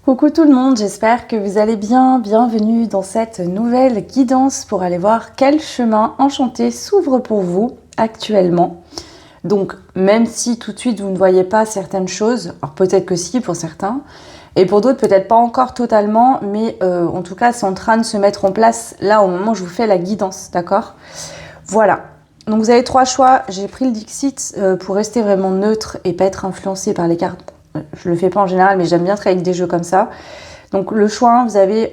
Coucou tout le monde, j'espère que vous allez bien. Bienvenue dans cette nouvelle guidance pour aller voir quel chemin enchanté s'ouvre pour vous actuellement. Donc même si tout de suite vous ne voyez pas certaines choses, alors peut-être que si pour certains, et pour d'autres peut-être pas encore totalement, mais en tout cas c'est en train de se mettre en place là au moment où je vous fais la guidance, d'accord? Voilà. Donc vous avez trois choix, j'ai pris le Dixit pour rester vraiment neutre et pas être influencé par les cartes. Je le fais pas en général, mais j'aime bien travailler avec des jeux comme ça. Donc le choix 1, vous avez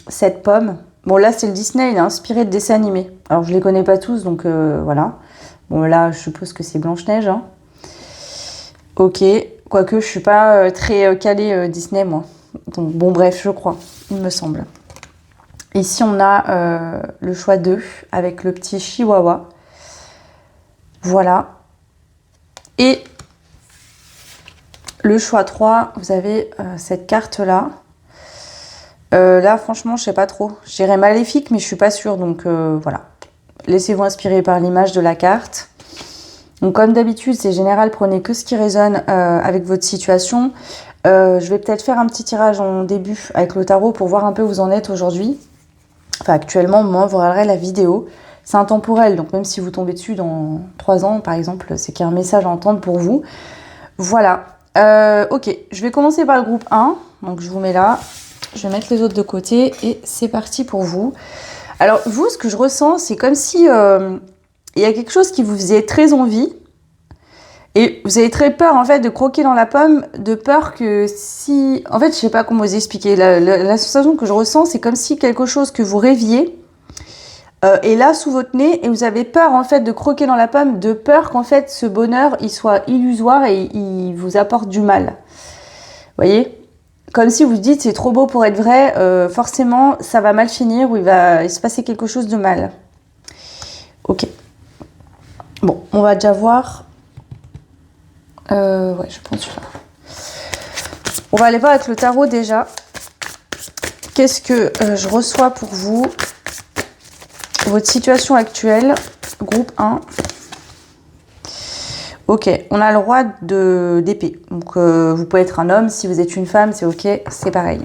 cette pomme. Bon là c'est le Disney, il est inspiré de dessins animés. Alors je les connais pas tous, donc voilà. Bon là je suppose que c'est Blanche-Neige. Hein. Ok, quoique je suis pas très calée Disney moi. Donc bon bref, je crois, il me semble. Ici on a le choix 2 avec le petit chihuahua. Voilà. Et le choix 3, vous avez cette carte-là. Là, franchement, je sais pas trop. Je dirais maléfique, mais je suis pas sûre. Donc, voilà. Laissez-vous inspirer par l'image de la carte. Donc, comme d'habitude, c'est général. Prenez que ce qui résonne avec votre situation. Je vais peut-être faire un petit tirage en début avec le tarot pour voir un peu où vous en êtes aujourd'hui. Enfin, actuellement, au moment où vous regarderez la vidéo. C'est intemporel. Donc, même si vous tombez dessus dans 3 ans, par exemple, c'est qu'il y a un message à entendre pour vous. Voilà. Ok, je vais commencer par le groupe 1, donc je vous mets là, je vais mettre les autres de côté et c'est parti pour vous. Alors vous, ce que je ressens, c'est comme si il y a quelque chose qui vous faisait très envie et vous avez très peur en fait de croquer dans la pomme, de peur que si... En fait, je sais pas comment vous expliquer, la sensation que je ressens, c'est comme si quelque chose que vous rêviez est là sous votre nez et vous avez peur en fait de croquer dans la pomme, de peur qu'en fait ce bonheur il soit illusoire et il vous apporte du mal. Vous voyez, comme si vous dites c'est trop beau pour être vrai, forcément ça va mal finir ou il va se passer quelque chose de mal. Ok. Bon, on va déjà voir. Ouais, je pense celui-là. On va aller voir avec le tarot déjà. Qu'est-ce que je reçois pour vous? Votre situation actuelle, groupe 1. Ok, on a le roi d'épée. Donc, vous pouvez être un homme. Si vous êtes une femme, c'est ok, c'est pareil.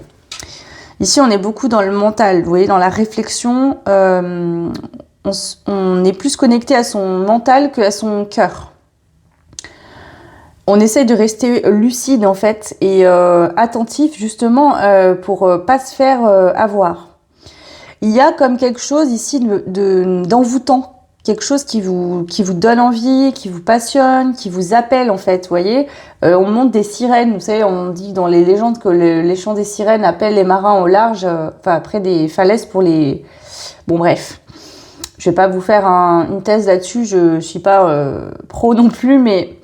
Ici, on est beaucoup dans le mental. Vous voyez, dans la réflexion, on est plus connecté à son mental qu'à son cœur. On essaye de rester lucide, en fait, et attentif, justement, pour pas se faire avoir. Il y a comme quelque chose ici d'envoûtant, quelque chose qui vous donne envie, qui vous passionne, qui vous appelle en fait, vous voyez. On monte des sirènes, vous savez, on dit dans les légendes que les chants des sirènes appellent les marins au large, enfin près des falaises pour les... Bon bref, je vais pas vous faire une thèse là-dessus, je suis pas pro non plus, mais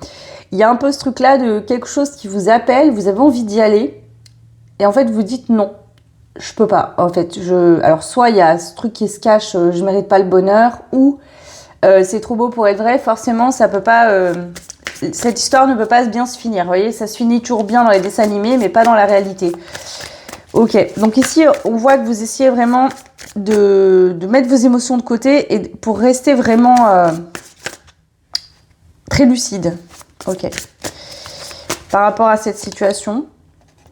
il y a un peu ce truc-là de quelque chose qui vous appelle, vous avez envie d'y aller, et en fait vous dites non. Je peux pas, en fait. Alors, soit il y a ce truc qui se cache, je mérite pas le bonheur, ou c'est trop beau pour être vrai, forcément, ça peut pas... cette histoire ne peut pas bien se finir, vous voyez. Ça se finit toujours bien dans les dessins animés, mais pas dans la réalité. Ok, donc ici, on voit que vous essayez vraiment de mettre vos émotions de côté et pour rester vraiment très lucide. Ok. Par rapport à cette situation,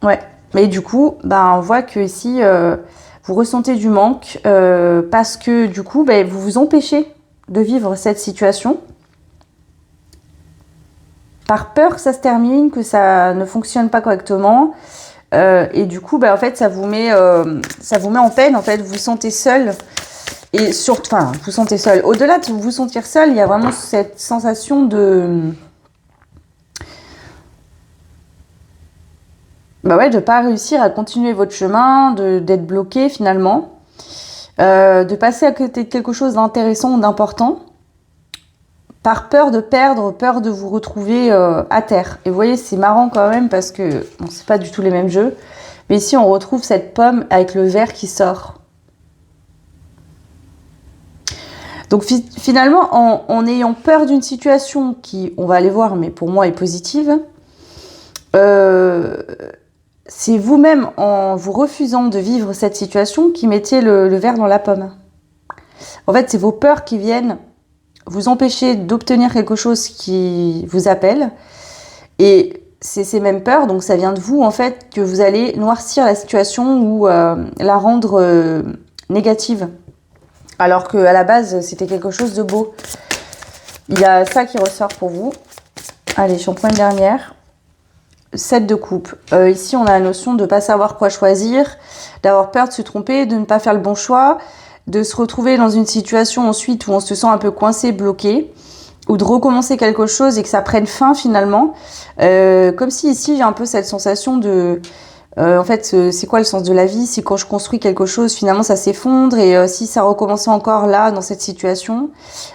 ouais. Mais du coup, on voit que ici, vous ressentez du manque parce que du coup, vous vous empêchez de vivre cette situation par peur que ça se termine, que ça ne fonctionne pas correctement. Et du coup, en fait, ça vous met en peine. En fait, vous vous sentez seul. Et surtout, enfin, vous sentez seul. Au-delà de vous sentir seul, il y a vraiment cette sensation de... de pas réussir à continuer votre chemin, d'être bloqué finalement, de passer à côté de quelque chose d'intéressant ou d'important, par peur de perdre, peur de vous retrouver à terre. Et vous voyez, c'est marrant quand même parce que, bon, c'est pas du tout les mêmes jeux, mais ici on retrouve cette pomme avec le verre qui sort. Donc finalement, en ayant peur d'une situation qui, on va aller voir, mais pour moi est positive, c'est vous-même, en vous refusant de vivre cette situation, qui mettiez le verre dans la pomme. En fait, c'est vos peurs qui viennent vous empêcher d'obtenir quelque chose qui vous appelle. Et c'est ces mêmes peurs, donc ça vient de vous en fait, que vous allez noircir la situation ou la rendre négative. Alors qu'à la base, c'était quelque chose de beau. Il y a ça qui ressort pour vous. Allez, je prends une dernière. 7 de coupe. Ici, on a la notion de ne pas savoir quoi choisir, d'avoir peur de se tromper, de ne pas faire le bon choix, de se retrouver dans une situation ensuite où on se sent un peu coincé, bloqué, ou de recommencer quelque chose et que ça prenne fin finalement. Comme si ici, j'ai un peu cette sensation de... en fait, c'est quoi le sens de la vie? C'est quand je construis quelque chose, finalement, ça s'effondre. Et si ça recommençait encore là, dans cette situation,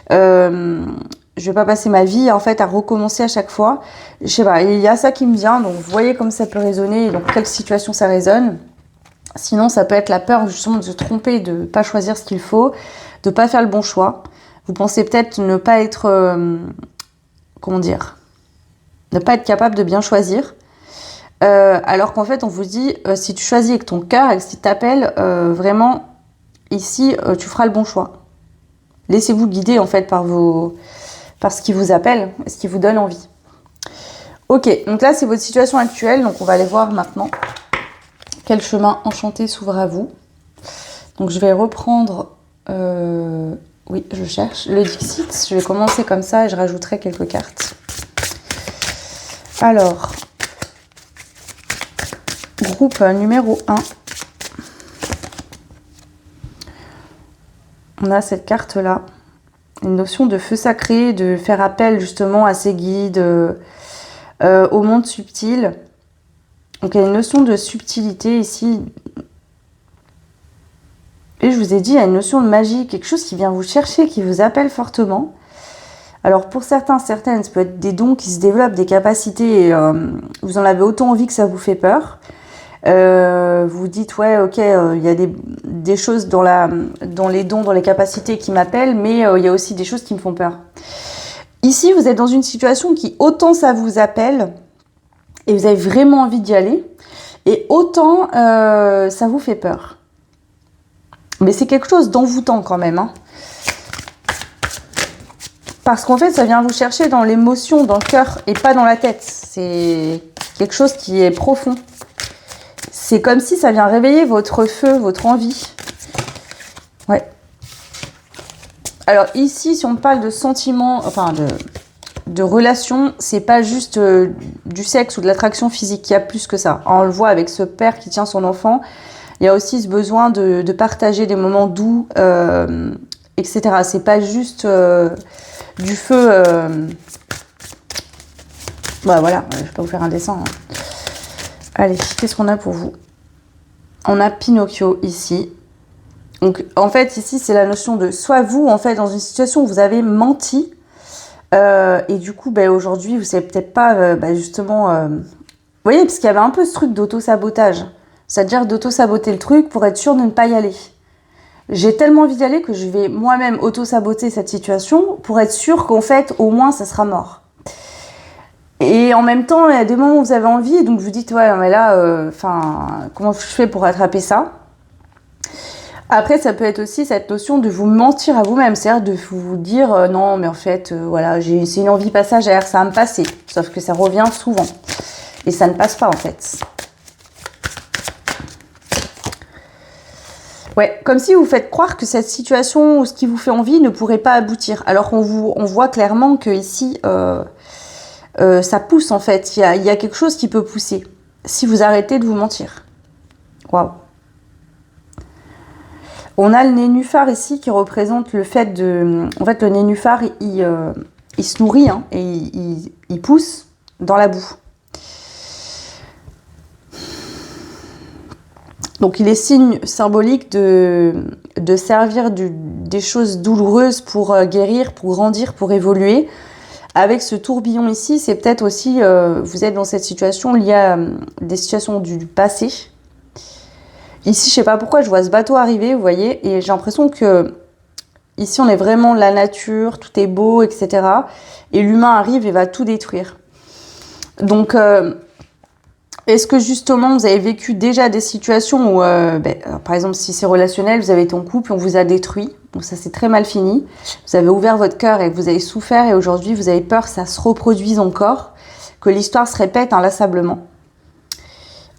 je vais pas passer ma vie, en fait, à recommencer à chaque fois. Je sais pas, il y a ça qui me vient. Donc, vous voyez comme ça peut résonner, dans quelle situation ça résonne. Sinon, ça peut être la peur, justement, de se tromper, de pas choisir ce qu'il faut, de pas faire le bon choix. Vous pensez peut-être ne pas être... comment dire? Ne pas être capable de bien choisir. Alors qu'en fait, on vous dit, si tu choisis avec ton cœur et que si tu t'appelles, vraiment, ici, tu feras le bon choix. Laissez-vous guider, en fait, par ce qui vous appelle et ce qui vous donne envie. Ok, donc là, c'est votre situation actuelle. Donc, on va aller voir maintenant quel chemin enchanté s'ouvre à vous. Donc, je vais reprendre... oui, je cherche le Dixit. Je vais commencer comme ça et je rajouterai quelques cartes. Alors... Groupe numéro 1. On a cette carte-là. Une notion de feu sacré, de faire appel justement à ses guides, au monde subtil. Donc il y a une notion de subtilité ici. Et je vous ai dit, il y a une notion de magie, quelque chose qui vient vous chercher, qui vous appelle fortement. Alors pour certains, certaines, ça peut être des dons qui se développent, des capacités, et vous en avez autant envie que ça vous fait peur. Vous dites ouais ok il y a des choses dans les dons, dans les capacités qui m'appellent, mais il y a aussi des choses qui me font peur. Ici vous êtes dans une situation qui autant ça vous appelle et vous avez vraiment envie d'y aller, et autant ça vous fait peur. Mais c'est quelque chose d'envoûtant quand même, hein. Parce qu'en fait ça vient vous chercher dans l'émotion, dans le cœur et pas dans la tête. C'est quelque chose qui est profond. C'est comme si ça vient réveiller votre feu, votre envie. Ouais. Alors ici, si on parle de sentiments, enfin de relations, c'est pas juste du sexe ou de l'attraction physique, il y a plus que ça. On le voit avec ce père qui tient son enfant. Il y a aussi ce besoin de partager des moments doux, etc. C'est pas juste du feu. Bah voilà, je vais pas vous faire un dessin, hein. Allez, qu'est-ce qu'on a pour vous? On a Pinocchio ici. Donc, en fait, ici, c'est la notion de soit vous, en fait, dans une situation où vous avez menti, et du coup, ben, aujourd'hui, vous savez peut-être pas, justement... vous voyez, parce qu'il y avait un peu ce truc d'auto-sabotage. C'est-à-dire d'auto-saboter le truc pour être sûr de ne pas y aller. J'ai tellement envie d'y aller que je vais moi-même auto-saboter cette situation pour être sûr qu'en fait, au moins, ça sera mort. Et en même temps, il y a des moments où vous avez envie, donc vous dites, ouais, mais là, comment je fais pour rattraper ça? Après, ça peut être aussi cette notion de vous mentir à vous-même, c'est-à-dire de vous dire, non, mais en fait, voilà, c'est une envie passagère, ça va me passer. Sauf que ça revient souvent. Et ça ne passe pas, en fait. Ouais, comme si vous faites croire que cette situation ou ce qui vous fait envie ne pourrait pas aboutir. Alors qu'on voit clairement que ici... ça pousse en fait, il y a quelque chose qui peut pousser si vous arrêtez de vous mentir. Waouh. On a le nénuphar ici qui représente le fait de... En fait, le nénuphar, il se nourrit, hein, et il pousse dans la boue. Donc, il est signe symbolique de servir des choses douloureuses pour guérir, pour grandir, pour évoluer. Avec ce tourbillon ici, c'est peut-être aussi, vous êtes dans cette situation liée à des situations du passé. Ici, je sais pas pourquoi, je vois ce bateau arriver, vous voyez, et j'ai l'impression que ici, on est vraiment la nature, tout est beau, etc. Et l'humain arrive et va tout détruire. Donc, est-ce que justement, vous avez vécu déjà des situations où, par exemple, si c'est relationnel, vous avez été en couple, on vous a détruit, donc ça c'est très mal fini. Vous avez ouvert votre cœur et vous avez souffert, et aujourd'hui, vous avez peur que ça se reproduise encore, que l'histoire se répète inlassablement.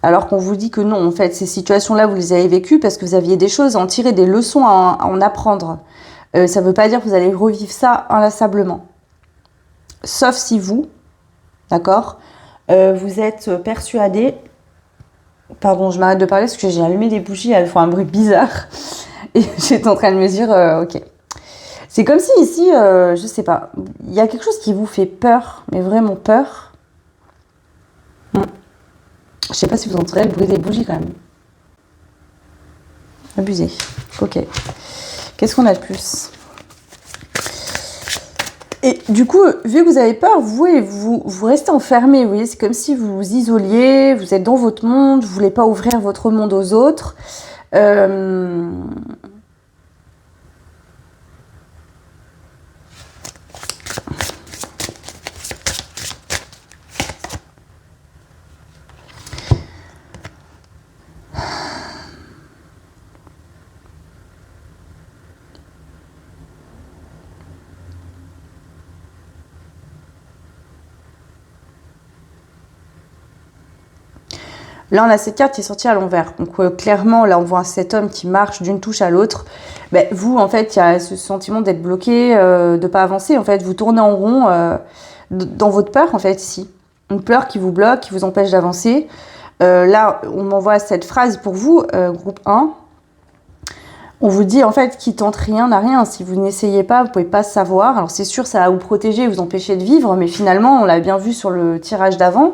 Alors qu'on vous dit que non, en fait, ces situations-là, vous les avez vécues parce que vous aviez des choses à en tirer, des leçons à en apprendre. Ça ne veut pas dire que vous allez revivre ça inlassablement. Sauf si vous, d'accord, vous êtes persuadé... Pardon, je m'arrête de parler parce que j'ai allumé des bougies, elles font un bruit bizarre. Et j'étais en train de me dire, ok. C'est comme si ici, je sais pas, il y a quelque chose qui vous fait peur, mais vraiment peur. Je sais pas si vous entendrez le bruit des bougies quand même. Abusé. Ok. Qu'est-ce qu'on a de plus? Et du coup, vu que vous avez peur, vous restez enfermé. Vous voyez, c'est comme si vous vous isoliez, vous êtes dans votre monde, vous voulez pas ouvrir votre monde aux autres. Là, on a cette carte qui est sortie à l'envers. Donc, clairement, là, on voit cet homme qui marche d'une touche à l'autre. Ben, vous, en fait, il y a ce sentiment d'être bloqué, de ne pas avancer. En fait, vous tournez en rond dans votre peur, en fait, ici. Une peur qui vous bloque, qui vous empêche d'avancer. Là, on m'envoie cette phrase pour vous, groupe 1. On vous dit, en fait, qui tente rien n'a rien. Si vous n'essayez pas, vous ne pouvez pas savoir. Alors, c'est sûr, ça va vous protéger, vous empêcher de vivre. Mais finalement, on l'a bien vu sur le tirage d'avant.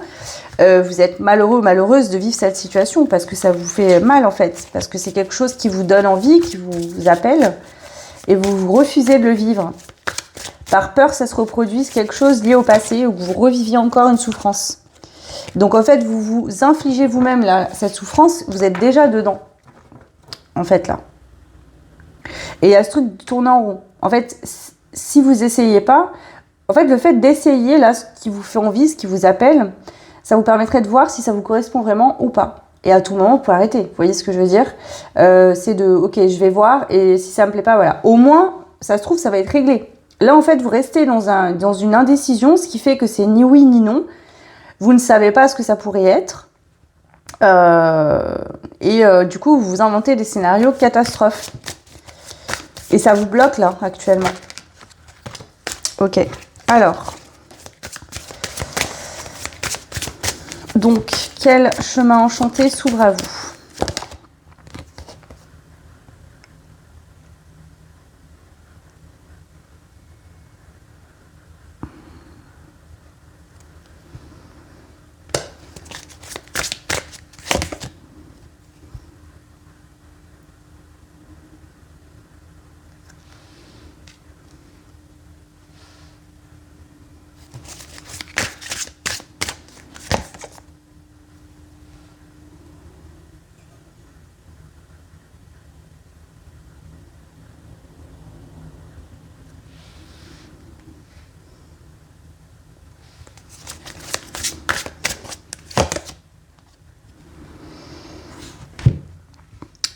Vous êtes malheureux ou malheureuse de vivre cette situation parce que ça vous fait mal en fait, parce que c'est quelque chose qui vous donne envie, qui vous appelle et vous refusez de le vivre. Par peur, ça se reproduise quelque chose lié au passé ou que vous reviviez encore une souffrance. Donc en fait, vous vous infligez vous-même là, cette souffrance, vous êtes déjà dedans. En fait là. Et il y a ce truc de tourner en rond. En fait, si vous essayez pas, en fait le fait d'essayer là, ce qui vous fait envie, ce qui vous appelle, ça vous permettrait de voir si ça vous correspond vraiment ou pas. Et à tout moment, vous pouvez arrêter. Vous voyez ce que je veux dire? C'est de, ok, je vais voir et si ça me plaît pas, voilà. Au moins, ça se trouve, ça va être réglé. Là, en fait, vous restez dans une indécision, ce qui fait que c'est ni oui ni non. Vous ne savez pas ce que ça pourrait être. Du coup, vous vous inventez des scénarios catastrophes. Et ça vous bloque là, actuellement. Ok. Alors... Donc, quel chemin enchanté s'ouvre à vous?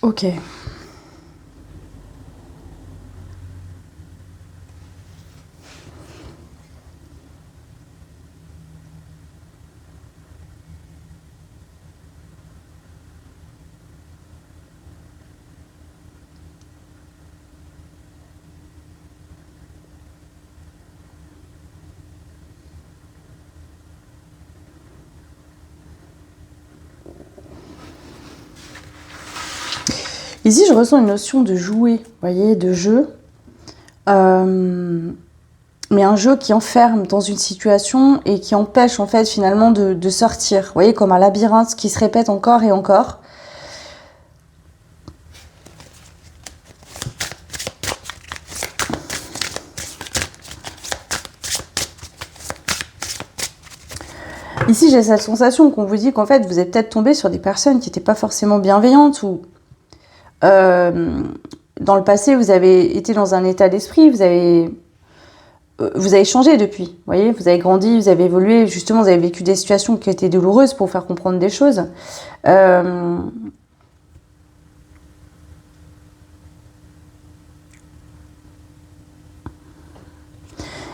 Ok. Ici, je ressens une notion de jouer, vous voyez, de jeu. Mais un jeu qui enferme dans une situation et qui empêche, en fait, finalement, de sortir. Vous voyez, comme un labyrinthe qui se répète encore et encore. Ici, j'ai cette sensation qu'on vous dit qu'en fait, vous êtes peut-être tombé sur des personnes qui n'étaient pas forcément bienveillantes ou... dans le passé, vous avez été dans un état d'esprit, vous avez changé depuis, vous voyez, vous avez grandi, vous avez évolué, justement, vous avez vécu des situations qui étaient douloureuses pour faire comprendre des choses.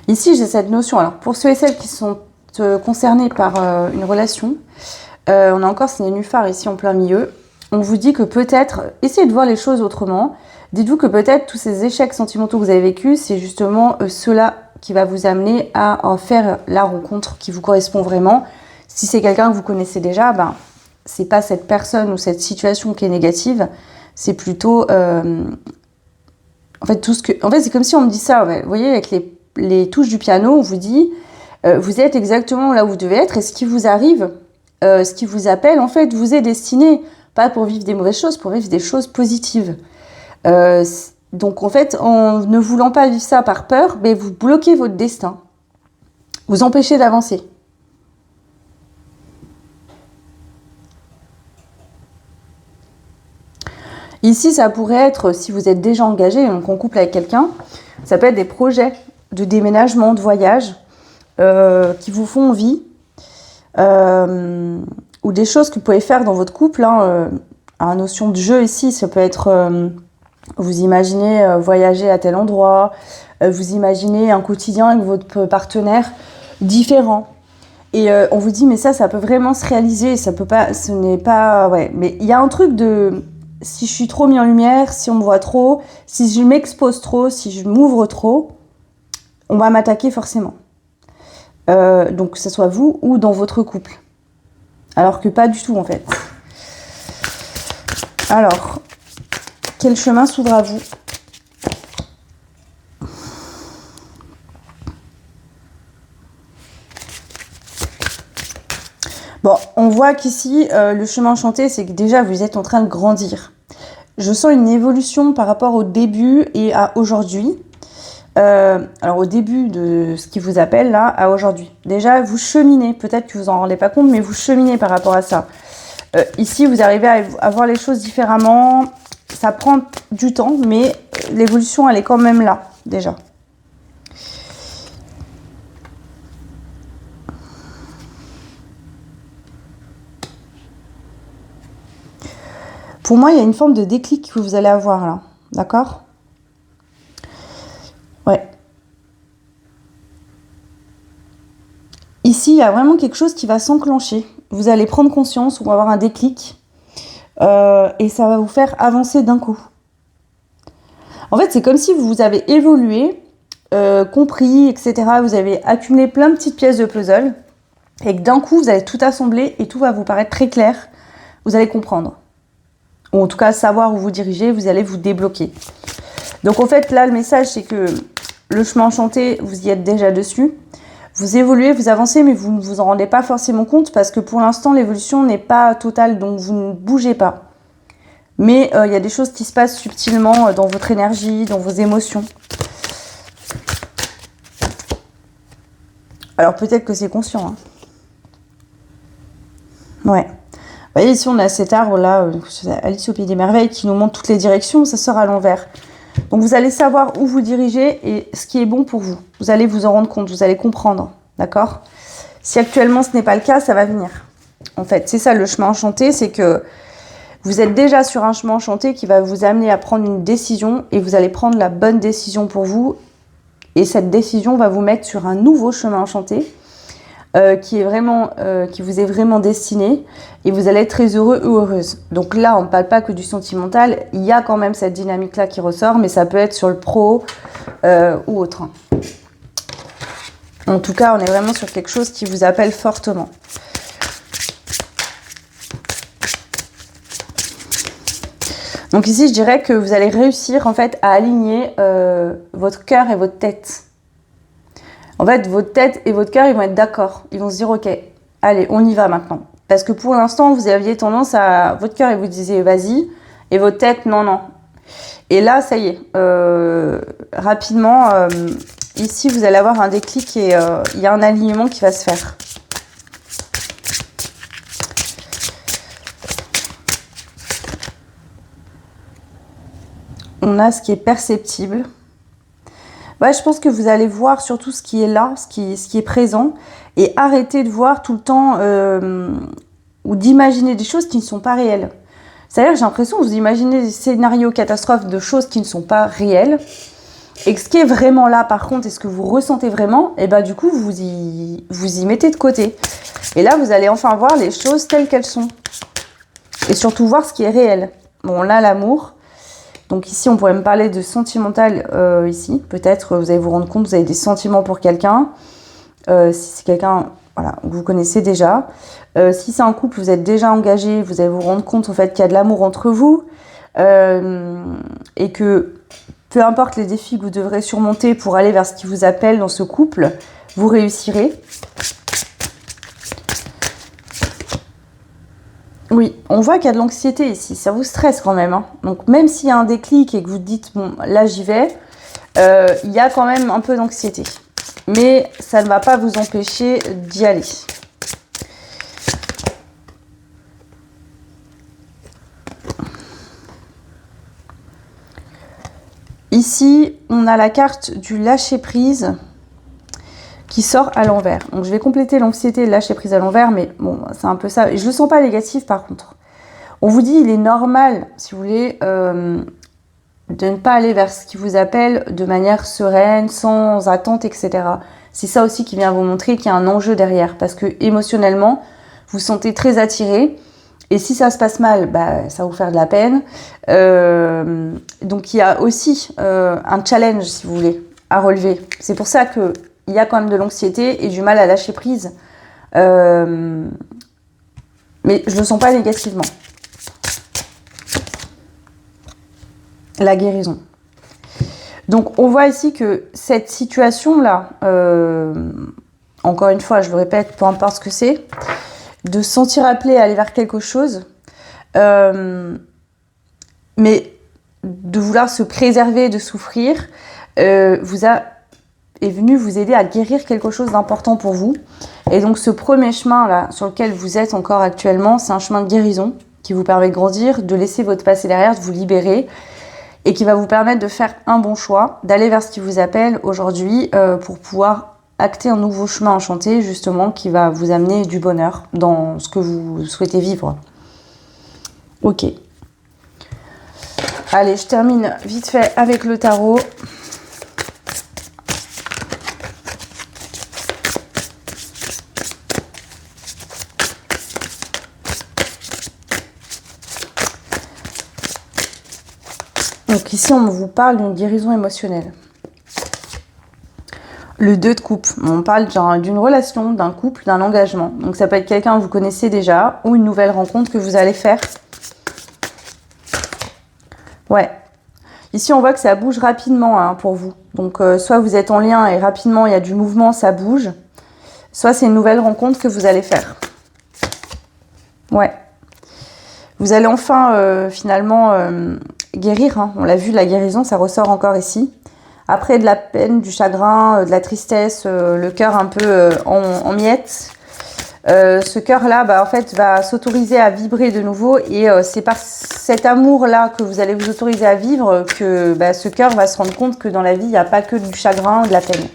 Ici, j'ai cette notion, alors pour ceux et celles qui sont concerné par une relation, on a encore ce nénuphar ici en plein milieu. On vous dit que peut-être, essayez de voir les choses autrement. Dites-vous que peut-être tous ces échecs sentimentaux que vous avez vécus, c'est justement cela qui va vous amener à en faire la rencontre qui vous correspond vraiment. Si c'est quelqu'un que vous connaissez déjà, ben, c'est pas cette personne ou cette situation qui est négative, c'est plutôt... En fait, c'est comme si on me dit ça, ouais. Vous voyez, avec les touches du piano, on vous dit, vous êtes exactement là où vous devez être, et ce qui vous arrive, ce qui vous appelle, en fait, vous est destiné, pas pour vivre des mauvaises choses, pour vivre des choses positives. Donc, en fait, en ne voulant pas vivre ça par peur, mais vous bloquez votre destin, vous empêchez d'avancer. Ici, ça pourrait être, si vous êtes déjà engagé, donc en couple avec quelqu'un, ça peut être des projets de déménagement, de voyage, qui vous font envie, ou des choses que vous pouvez faire dans votre couple. La notion de jeu ici, ça peut être, vous imaginez voyager à tel endroit, vous imaginez un quotidien avec votre partenaire différent. Et on vous dit, mais ça peut vraiment se réaliser, ça peut pas, ce n'est pas... Ouais, mais il y a un truc de... Si je suis trop mis en lumière, si on me voit trop, si je m'expose trop, si je m'ouvre trop, on va m'attaquer forcément. Donc que ce soit vous ou dans votre couple. Alors que pas du tout en fait. Alors, quel chemin s'ouvre à vous ? Bon, on voit qu'ici, le chemin enchanté, c'est que déjà, vous êtes en train de grandir. Je sens une évolution par rapport au début et à aujourd'hui. Alors, au début de ce qui vous appelle, là, à aujourd'hui. Déjà, vous cheminez. Peut-être que vous en rendez pas compte, mais vous cheminez par rapport à ça. Ici, vous arrivez à voir les choses différemment. Ça prend du temps, mais l'évolution, elle est quand même là, déjà. Pour moi, il y a une forme de déclic que vous allez avoir là. D'accord ? Ouais. Ici, il y a vraiment quelque chose qui va s'enclencher. Vous allez prendre conscience ou avoir un déclic. Et ça va vous faire avancer d'un coup. En fait, c'est comme si vous avez évolué, compris, etc. Vous avez accumulé plein de petites pièces de puzzle. Et que d'un coup, vous allez tout assembler et tout va vous paraître très clair. Vous allez comprendre. Ou en tout cas savoir où vous dirigez, vous allez vous débloquer. Donc en fait là le message c'est que le chemin enchanté, vous y êtes déjà dessus. Vous évoluez, vous avancez, mais vous ne vous en rendez pas forcément compte parce que pour l'instant l'évolution n'est pas totale, donc vous ne bougez pas. Mais il y a des choses qui se passent subtilement dans votre énergie, dans vos émotions. Alors peut-être que c'est conscient. Hein. Ouais. Vous voyez, ici, on a cet arbre-là, Alice au Pays des Merveilles, qui nous montre toutes les directions, ça sort à l'envers. Donc, vous allez savoir où vous dirigez et ce qui est bon pour vous. Vous allez vous en rendre compte, vous allez comprendre, d'accord ? Si actuellement, ce n'est pas le cas, ça va venir. En fait, c'est ça le chemin enchanté, c'est que vous êtes déjà sur un chemin enchanté qui va vous amener à prendre une décision et vous allez prendre la bonne décision pour vous. Et cette décision va vous mettre sur un nouveau chemin enchanté. Qui vous est vraiment destiné et vous allez être très heureux ou heureuse. Donc là, on ne parle pas que du sentimental, il y a quand même cette dynamique-là qui ressort, mais ça peut être sur le pro ou autre. En tout cas, on est vraiment sur quelque chose qui vous appelle fortement. Donc ici, je dirais que vous allez réussir en fait à aligner votre cœur et votre tête. En fait, votre tête et votre cœur, ils vont être d'accord. Ils vont se dire, ok, allez, on y va maintenant. Parce que pour l'instant, vous aviez tendance à... Votre cœur, il vous disait, vas-y. Et votre tête, non, non. Et là, ça y est. Rapidement, ici, vous allez avoir un déclic et il y a un alignement qui va se faire. On a ce qui est perceptible. Ouais, je pense que vous allez voir surtout ce qui est là, ce qui est présent, et arrêter de voir tout le temps ou d'imaginer des choses qui ne sont pas réelles. C'est-à-dire que j'ai l'impression que vous imaginez des scénarios catastrophes de choses qui ne sont pas réelles, Et ce qui est vraiment là, par contre, et ce que vous ressentez vraiment, et du coup, vous y mettez de côté. Et là, vous allez enfin voir les choses telles qu'elles sont. Et surtout voir ce qui est réel. Bon, là, l'amour. Donc ici, on pourrait me parler de sentimental ici. Peut-être, vous allez vous rendre compte, vous avez des sentiments pour quelqu'un. Si c'est quelqu'un voilà, que vous connaissez déjà. Si c'est un couple, vous êtes déjà engagé, vous allez vous rendre compte en fait qu'il y a de l'amour entre vous. Et que peu importe les défis que vous devrez surmonter pour aller vers ce qui vous appelle dans ce couple, vous réussirez. Oui, on voit qu'il y a de l'anxiété ici, ça vous stresse quand même. Hein. Donc même s'il y a un déclic et que vous dites, bon, là j'y vais, il y a quand même un peu d'anxiété. Mais ça ne va pas vous empêcher d'y aller. Ici, on a la carte du lâcher-prise qui sort à l'envers. Donc, je vais compléter l'anxiété et le lâcher-prise à l'envers, mais bon, c'est un peu ça. Et je ne le sens pas négatif, par contre. On vous dit, il est normal, si vous voulez, de ne pas aller vers ce qui vous appelle de manière sereine, sans attente, etc. C'est ça aussi qui vient vous montrer qu'il y a un enjeu derrière, parce que émotionnellement, vous vous sentez très attiré. Et si ça se passe mal, ça va vous faire de la peine. Donc, il y a aussi un challenge, si vous voulez, à relever. C'est pour ça qu'il y a quand même de l'anxiété et du mal à lâcher prise. Mais je ne le sens pas négativement. La guérison. Donc, on voit ici que cette situation-là, encore une fois, je le répète, peu importe ce que c'est, de se sentir appelé à aller vers quelque chose, mais de vouloir se préserver, de souffrir, est venu vous aider à guérir quelque chose d'important pour vous. Et donc ce premier chemin là sur lequel vous êtes encore actuellement, c'est un chemin de guérison qui vous permet de grandir, de laisser votre passé derrière, de vous libérer et qui va vous permettre de faire un bon choix, d'aller vers ce qui vous appelle aujourd'hui pour pouvoir acter un nouveau chemin enchanté justement qui va vous amener du bonheur dans ce que vous souhaitez vivre. Ok. Allez, je termine vite fait avec le tarot. Donc ici, on vous parle d'une guérison émotionnelle. Le 2 de coupe, on parle d'une relation, d'un couple, d'un engagement. Donc ça peut être quelqu'un que vous connaissez déjà ou une nouvelle rencontre que vous allez faire. Ouais. Ici, on voit que ça bouge rapidement pour vous. Donc soit vous êtes en lien et rapidement, il y a du mouvement, ça bouge. Soit c'est une nouvelle rencontre que vous allez faire. Ouais. Vous allez enfin, finalement, guérir. Hein. On l'a vu, la guérison, ça ressort encore ici. Après de la peine, du chagrin, de la tristesse, le cœur un peu en miettes. Ce cœur-là, en fait, va s'autoriser à vibrer de nouveau. Et c'est par cet amour-là que vous allez vous autoriser à vivre que ce cœur va se rendre compte que dans la vie, il n'y a pas que du chagrin, de la peine.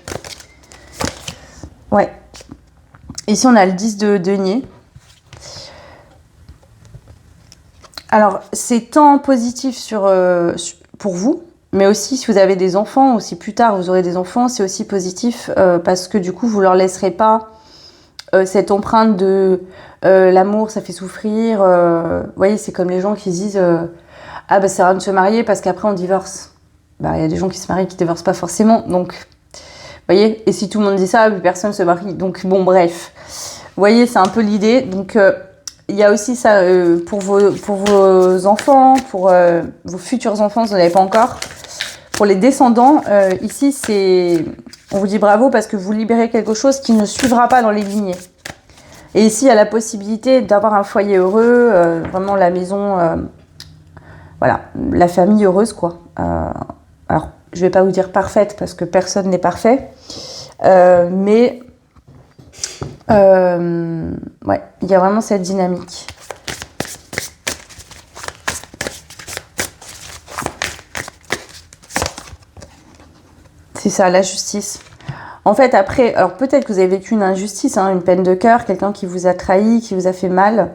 Ouais. Ici, on a le 10 de denier. Alors, c'est tant positif pour vous, mais aussi si vous avez des enfants, ou si plus tard vous aurez des enfants, c'est aussi positif parce que du coup, vous leur laisserez pas cette empreinte de l'amour, ça fait souffrir. Vous voyez, c'est comme les gens qui disent c'est rien de se marier parce qu'après on divorce. Il y a des gens qui se marient qui divorcent pas forcément, donc vous voyez. Et si tout le monde dit ça, personne se marie. Donc bon, bref. Vous voyez, c'est un peu l'idée. Donc il y a aussi ça pour vos enfants, pour vos futurs enfants, si vous n'en avez pas encore. Pour les descendants, ici, on vous dit bravo parce que vous libérez quelque chose qui ne suivra pas dans les lignées. Et ici, il y a la possibilité d'avoir un foyer heureux, vraiment la maison, voilà, la famille heureuse, quoi. Alors, je ne vais pas vous dire parfaite parce que personne n'est parfait, mais ouais, il y a vraiment cette dynamique. C'est ça, la justice. En fait, après, alors peut-être que vous avez vécu une injustice, une peine de cœur, quelqu'un qui vous a trahi, qui vous a fait mal.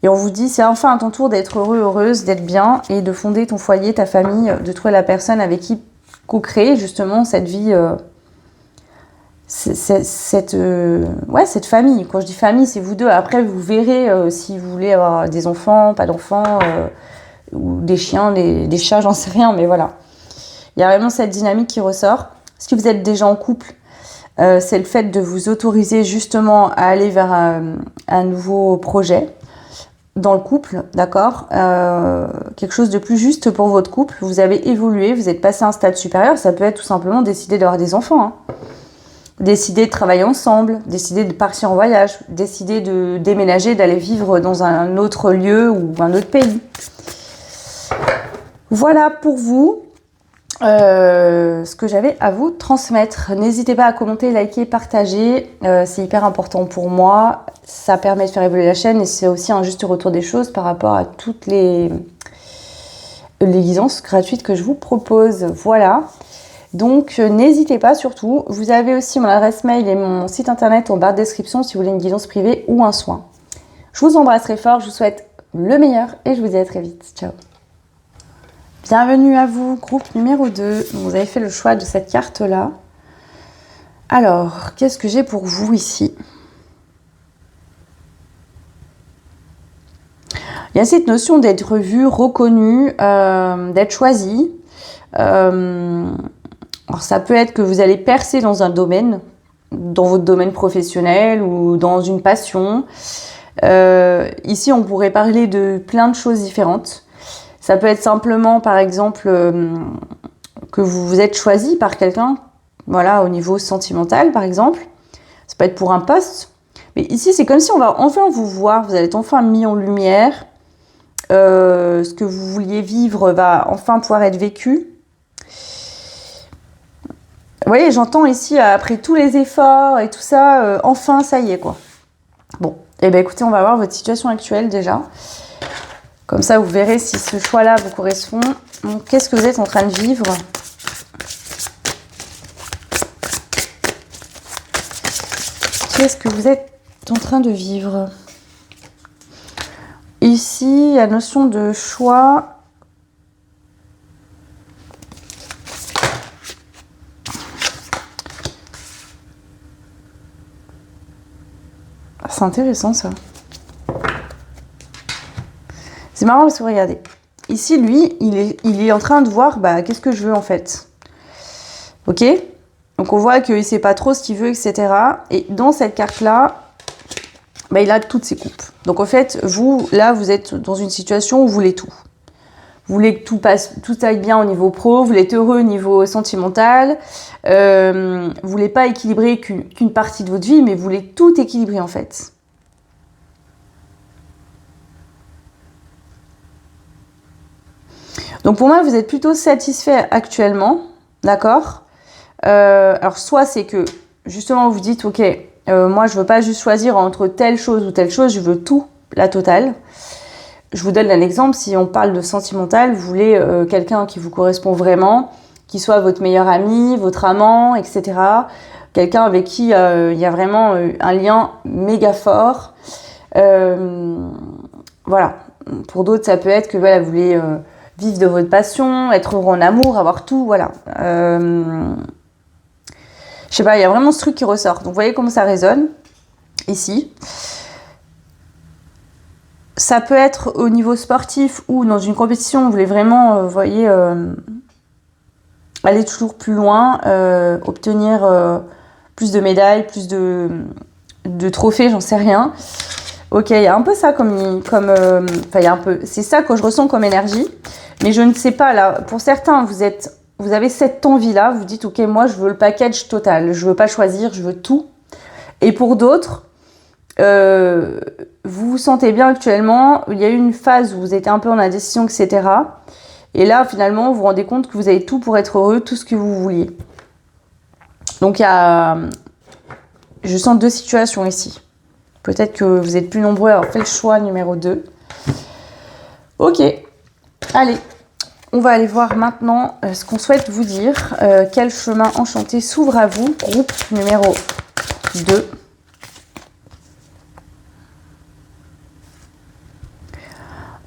Et on vous dit, c'est enfin à ton tour d'être heureux, heureuse, d'être bien et de fonder ton foyer, ta famille, de trouver la personne avec qui co-créer justement cette vie, cette famille. Quand je dis famille, c'est vous deux. Après, vous verrez si vous voulez avoir des enfants, pas d'enfants, ou des chiens, des chats, j'en sais rien, mais voilà. Il y a vraiment cette dynamique qui ressort. Si vous êtes déjà en couple, c'est le fait de vous autoriser justement à aller vers un nouveau projet dans le couple, d'accord, quelque chose de plus juste pour votre couple. Vous avez évolué, vous êtes passé à un stade supérieur. Ça peut être tout simplement décider d'avoir des enfants, hein. Décider de travailler ensemble, décider de partir en voyage, décider de déménager, d'aller vivre dans un autre lieu ou un autre pays. Voilà pour vous ce que j'avais à vous transmettre. N'hésitez pas à commenter, liker, partager. C'est hyper important pour moi. Ça permet de faire évoluer la chaîne et c'est aussi un juste retour des choses par rapport à toutes les guidances gratuites que je vous propose. Voilà. Donc n'hésitez pas surtout. Vous avez aussi mon adresse mail et mon site internet en barre de description si vous voulez une guidance privée ou un soin. Je vous embrasse très fort. Je vous souhaite le meilleur et je vous dis à très vite. Ciao. Bienvenue à vous, groupe numéro 2. Vous avez fait le choix de cette carte-là. Alors, qu'est-ce que j'ai pour vous ici? Il y a cette notion d'être vu, reconnu, d'être choisi. Alors, ça peut être que vous allez percer dans un domaine, dans votre domaine professionnel ou dans une passion. Ici, on pourrait parler de plein de choses différentes. Ça peut être simplement, par exemple, que vous êtes choisi par quelqu'un, voilà, au niveau sentimental, par exemple. Ça peut être pour un poste. Mais ici, c'est comme si on va enfin vous voir, vous allez être enfin mis en lumière. Ce que vous vouliez vivre va enfin pouvoir être vécu. Vous voyez, j'entends ici, après tous les efforts et tout ça, enfin, ça y est, quoi. Bon, eh bien, écoutez, on va voir votre situation actuelle, déjà. Comme ça, vous verrez si ce choix-là vous correspond. Donc, qu'est-ce que vous êtes en train de vivre? Qu'est-ce que vous êtes en train de vivre? Ici, la notion de choix. C'est intéressant, ça. C'est marrant parce que regardez, ici, lui, il est en train de voir, qu'est-ce que je veux en fait. Ok? Donc on voit qu'il ne sait pas trop ce qu'il veut, etc. Et dans cette carte-là, il a toutes ses coupes. Donc en fait, vous, là, vous êtes dans une situation où vous voulez tout. Vous voulez que tout aille bien au niveau pro, vous voulez être heureux au niveau sentimental, vous voulez pas équilibrer qu'une partie de votre vie, mais vous voulez tout équilibrer en fait. Donc pour moi, vous êtes plutôt satisfait actuellement, d'accord? Alors soit c'est que justement vous dites, ok, moi je veux pas juste choisir entre telle chose ou telle chose, je veux tout, la totale. Je vous donne un exemple, si on parle de sentimental, vous voulez quelqu'un qui vous correspond vraiment, qui soit votre meilleur ami, votre amant, etc. Quelqu'un avec qui il y a vraiment un lien méga fort. Voilà. Pour d'autres, ça peut être que voilà, vous voulez vivre de votre passion, être heureux en amour, avoir tout, voilà. Je sais pas, il y a vraiment ce truc qui ressort. Donc, vous voyez comment ça résonne ici. Ça peut être au niveau sportif ou dans une compétition, vous voulez vraiment, vous voyez, aller toujours plus loin, obtenir plus de médailles, plus de trophées, j'en sais rien. Ok, il y a un peu ça il y a un peu, c'est ça que je ressens comme énergie, mais je ne sais pas là. Pour certains, vous avez cette envie-là, vous dites ok, moi je veux le package total, je veux pas choisir, je veux tout. Et pour d'autres, vous vous sentez bien actuellement, il y a eu une phase où vous étiez un peu en indécision, etc. Et là, finalement, vous vous rendez compte que vous avez tout pour être heureux, tout ce que vous vouliez. Donc, je sens deux situations ici. Peut-être que vous êtes plus nombreux à avoir fait le choix numéro 2. Ok, allez, on va aller voir maintenant ce qu'on souhaite vous dire. Quel chemin enchanté s'ouvre à vous, groupe numéro 2.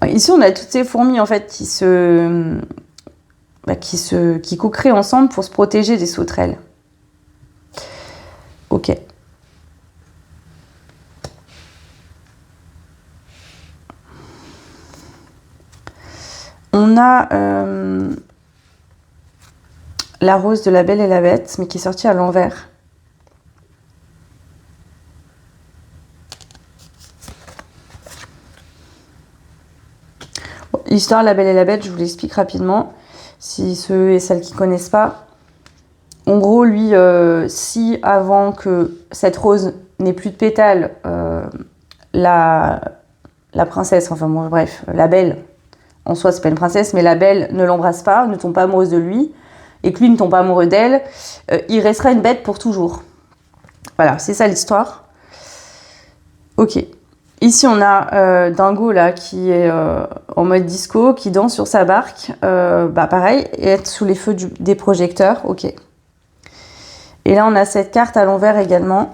Ici, on a toutes ces fourmis en fait qui se qui co-créent ensemble pour se protéger des sauterelles. Ok. On a la rose de la Belle et la Bête, mais qui est sortie à l'envers. Bon, l'histoire de la Belle et la Bête, je vous l'explique rapidement, si ceux et celles qui ne connaissent pas. En gros, lui, si avant que cette rose n'ait plus de pétales, la princesse, enfin bon, bref, la Belle, en soi, c'est pas une princesse, mais la Belle ne l'embrasse pas, ne tombe pas amoureuse de lui, et que lui ne tombe pas amoureux d'elle, il restera une bête pour toujours. Voilà, c'est ça l'histoire. Ok. Ici, on a Dingo, là, qui est en mode disco, qui danse sur sa barque. Pareil, et être sous les feux des projecteurs. Ok. Et là, on a cette carte à l'envers également.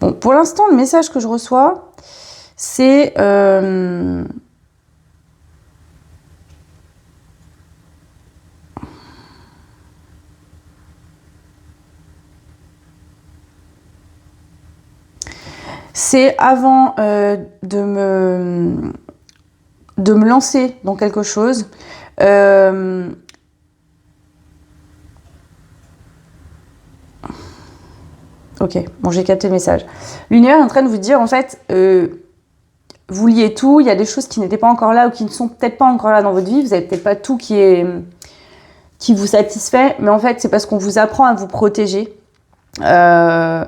Bon, pour l'instant, le message que je reçois, c'est avant de me lancer dans quelque chose. Ok, bon, j'ai capté le message. L'univers est en train de vous dire, en fait, vous liez tout, il y a des choses qui n'étaient pas encore là ou qui ne sont peut-être pas encore là dans votre vie, vous n'avez peut-être pas tout qui vous satisfait, mais en fait, c'est parce qu'on vous apprend à vous protéger. Je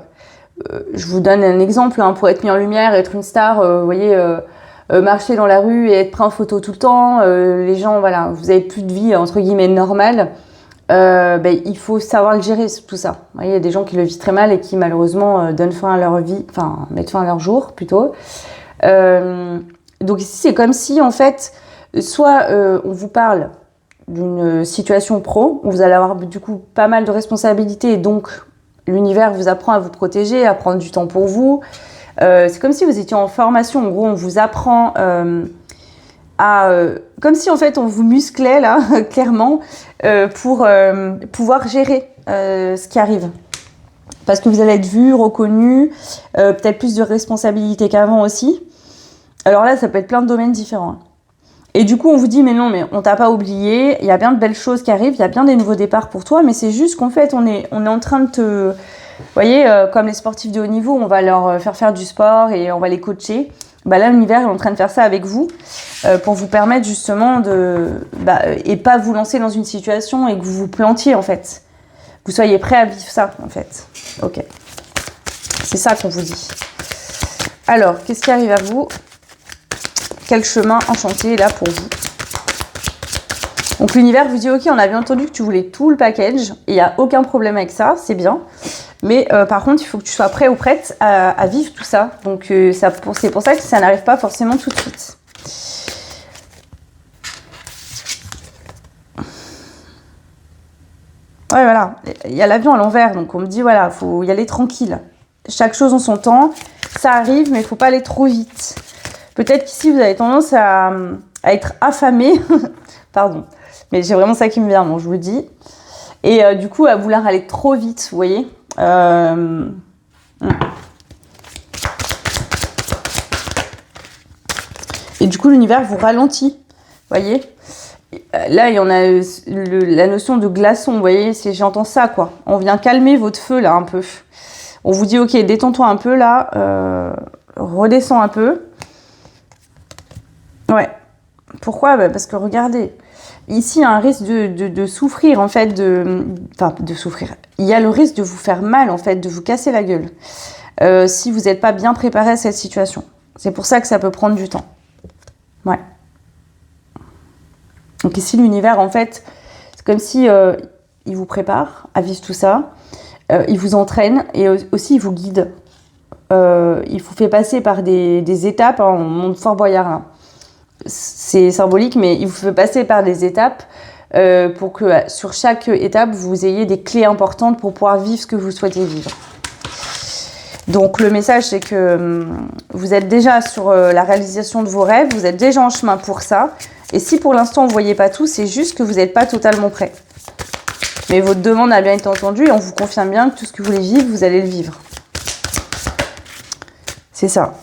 vous donne un exemple, pour être mis en lumière, être une star, vous voyez, marcher dans la rue et être pris en photo tout le temps, les gens, voilà, vous n'avez plus de vie, entre guillemets, normale. Il faut savoir le gérer, tout ça. Vous voyez, il y a des gens qui le vivent très mal et qui malheureusement donnent fin à leur vie, enfin mettent fin à leur jour plutôt. Donc ici c'est comme si en fait, soit on vous parle d'une situation pro où vous allez avoir du coup pas mal de responsabilités et donc l'univers vous apprend à vous protéger, à prendre du temps pour vous. C'est comme si vous étiez en formation, en gros on vous apprend comme si en fait on vous musclait là, clairement, pour pouvoir gérer ce qui arrive. Parce que vous allez être vu, reconnu, peut-être plus de responsabilités qu'avant aussi. Alors là, ça peut être plein de domaines différents. Et du coup, on vous dit, mais non, mais on t'a pas oublié, il y a bien de belles choses qui arrivent, il y a bien des nouveaux départs pour toi, mais c'est juste qu'en fait, on est en train de te... Vous voyez, comme les sportifs de haut niveau, on va leur faire du sport et on va les coacher. Là, l'univers est en train de faire ça avec vous pour vous permettre justement et pas vous lancer dans une situation et que vous vous plantiez en fait. Vous soyez prêt à vivre ça en fait. Ok. C'est ça qu'on vous dit. Alors, qu'est-ce qui arrive à vous ? Quel chemin enchanté est là pour vous ? Donc l'univers vous dit, ok, on a bien entendu que tu voulais tout le package, et il n'y a aucun problème avec ça, c'est bien. Mais par contre, il faut que tu sois prêt ou prête à vivre tout ça. Donc c'est pour ça que ça n'arrive pas forcément tout de suite. Ouais, voilà. Il y a l'avion à l'envers, donc on me dit, voilà, il faut y aller tranquille. Chaque chose en son temps, ça arrive, mais il ne faut pas aller trop vite. Peut-être qu'ici, vous avez tendance à être affamé. Pardon. Mais j'ai vraiment ça qui me vient, bon, je vous le dis. Et du coup, à vouloir aller trop vite, vous voyez. Et du coup, l'univers vous ralentit, vous voyez. Là, il y en a la notion de glaçon, vous voyez. J'entends ça, quoi. On vient calmer votre feu, là, un peu. On vous dit, ok, détends-toi un peu, là. Redescends un peu. Ouais. Pourquoi ? Parce que regardez, ici, il y a un risque de souffrir, en fait, de souffrir. Il y a le risque de vous faire mal, en fait, de vous casser la gueule, si vous n'êtes pas bien préparé à cette situation. C'est pour ça que ça peut prendre du temps. Ouais. Donc ici, l'univers, en fait, c'est comme si il vous prépare à vivre tout ça, il vous entraîne et aussi il vous guide. Il vous fait passer par des étapes, on monte Fort Boyard, là. C'est symbolique, mais il vous fait passer par des étapes pour que sur chaque étape, vous ayez des clés importantes pour pouvoir vivre ce que vous souhaitez vivre. Donc le message, c'est que vous êtes déjà sur la réalisation de vos rêves, vous êtes déjà en chemin pour ça. Et si pour l'instant, vous ne voyez pas tout, c'est juste que vous n'êtes pas totalement prêt. Mais votre demande a bien été entendue et on vous confirme bien que tout ce que vous voulez vivre, vous allez le vivre. C'est ça.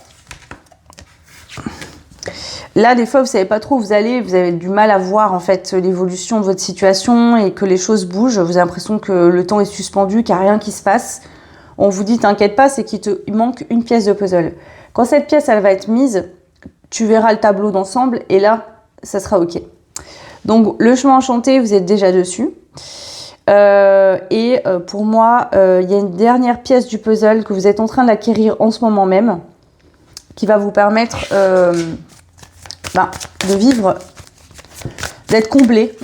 Là, des fois, vous savez pas trop où vous allez, vous avez du mal à voir en fait l'évolution de votre situation et que les choses bougent. Vous avez l'impression que le temps est suspendu, qu'il n'y a rien qui se passe. On vous dit, t'inquiète pas, c'est qu'il te manque une pièce de puzzle. Quand cette pièce, elle va être mise, tu verras le tableau d'ensemble et là, ça sera OK. Donc, le chemin enchanté, vous êtes déjà dessus. Pour moi, il y a une dernière pièce du puzzle que vous êtes en train d'acquérir en ce moment même qui va vous permettre de vivre, d'être comblé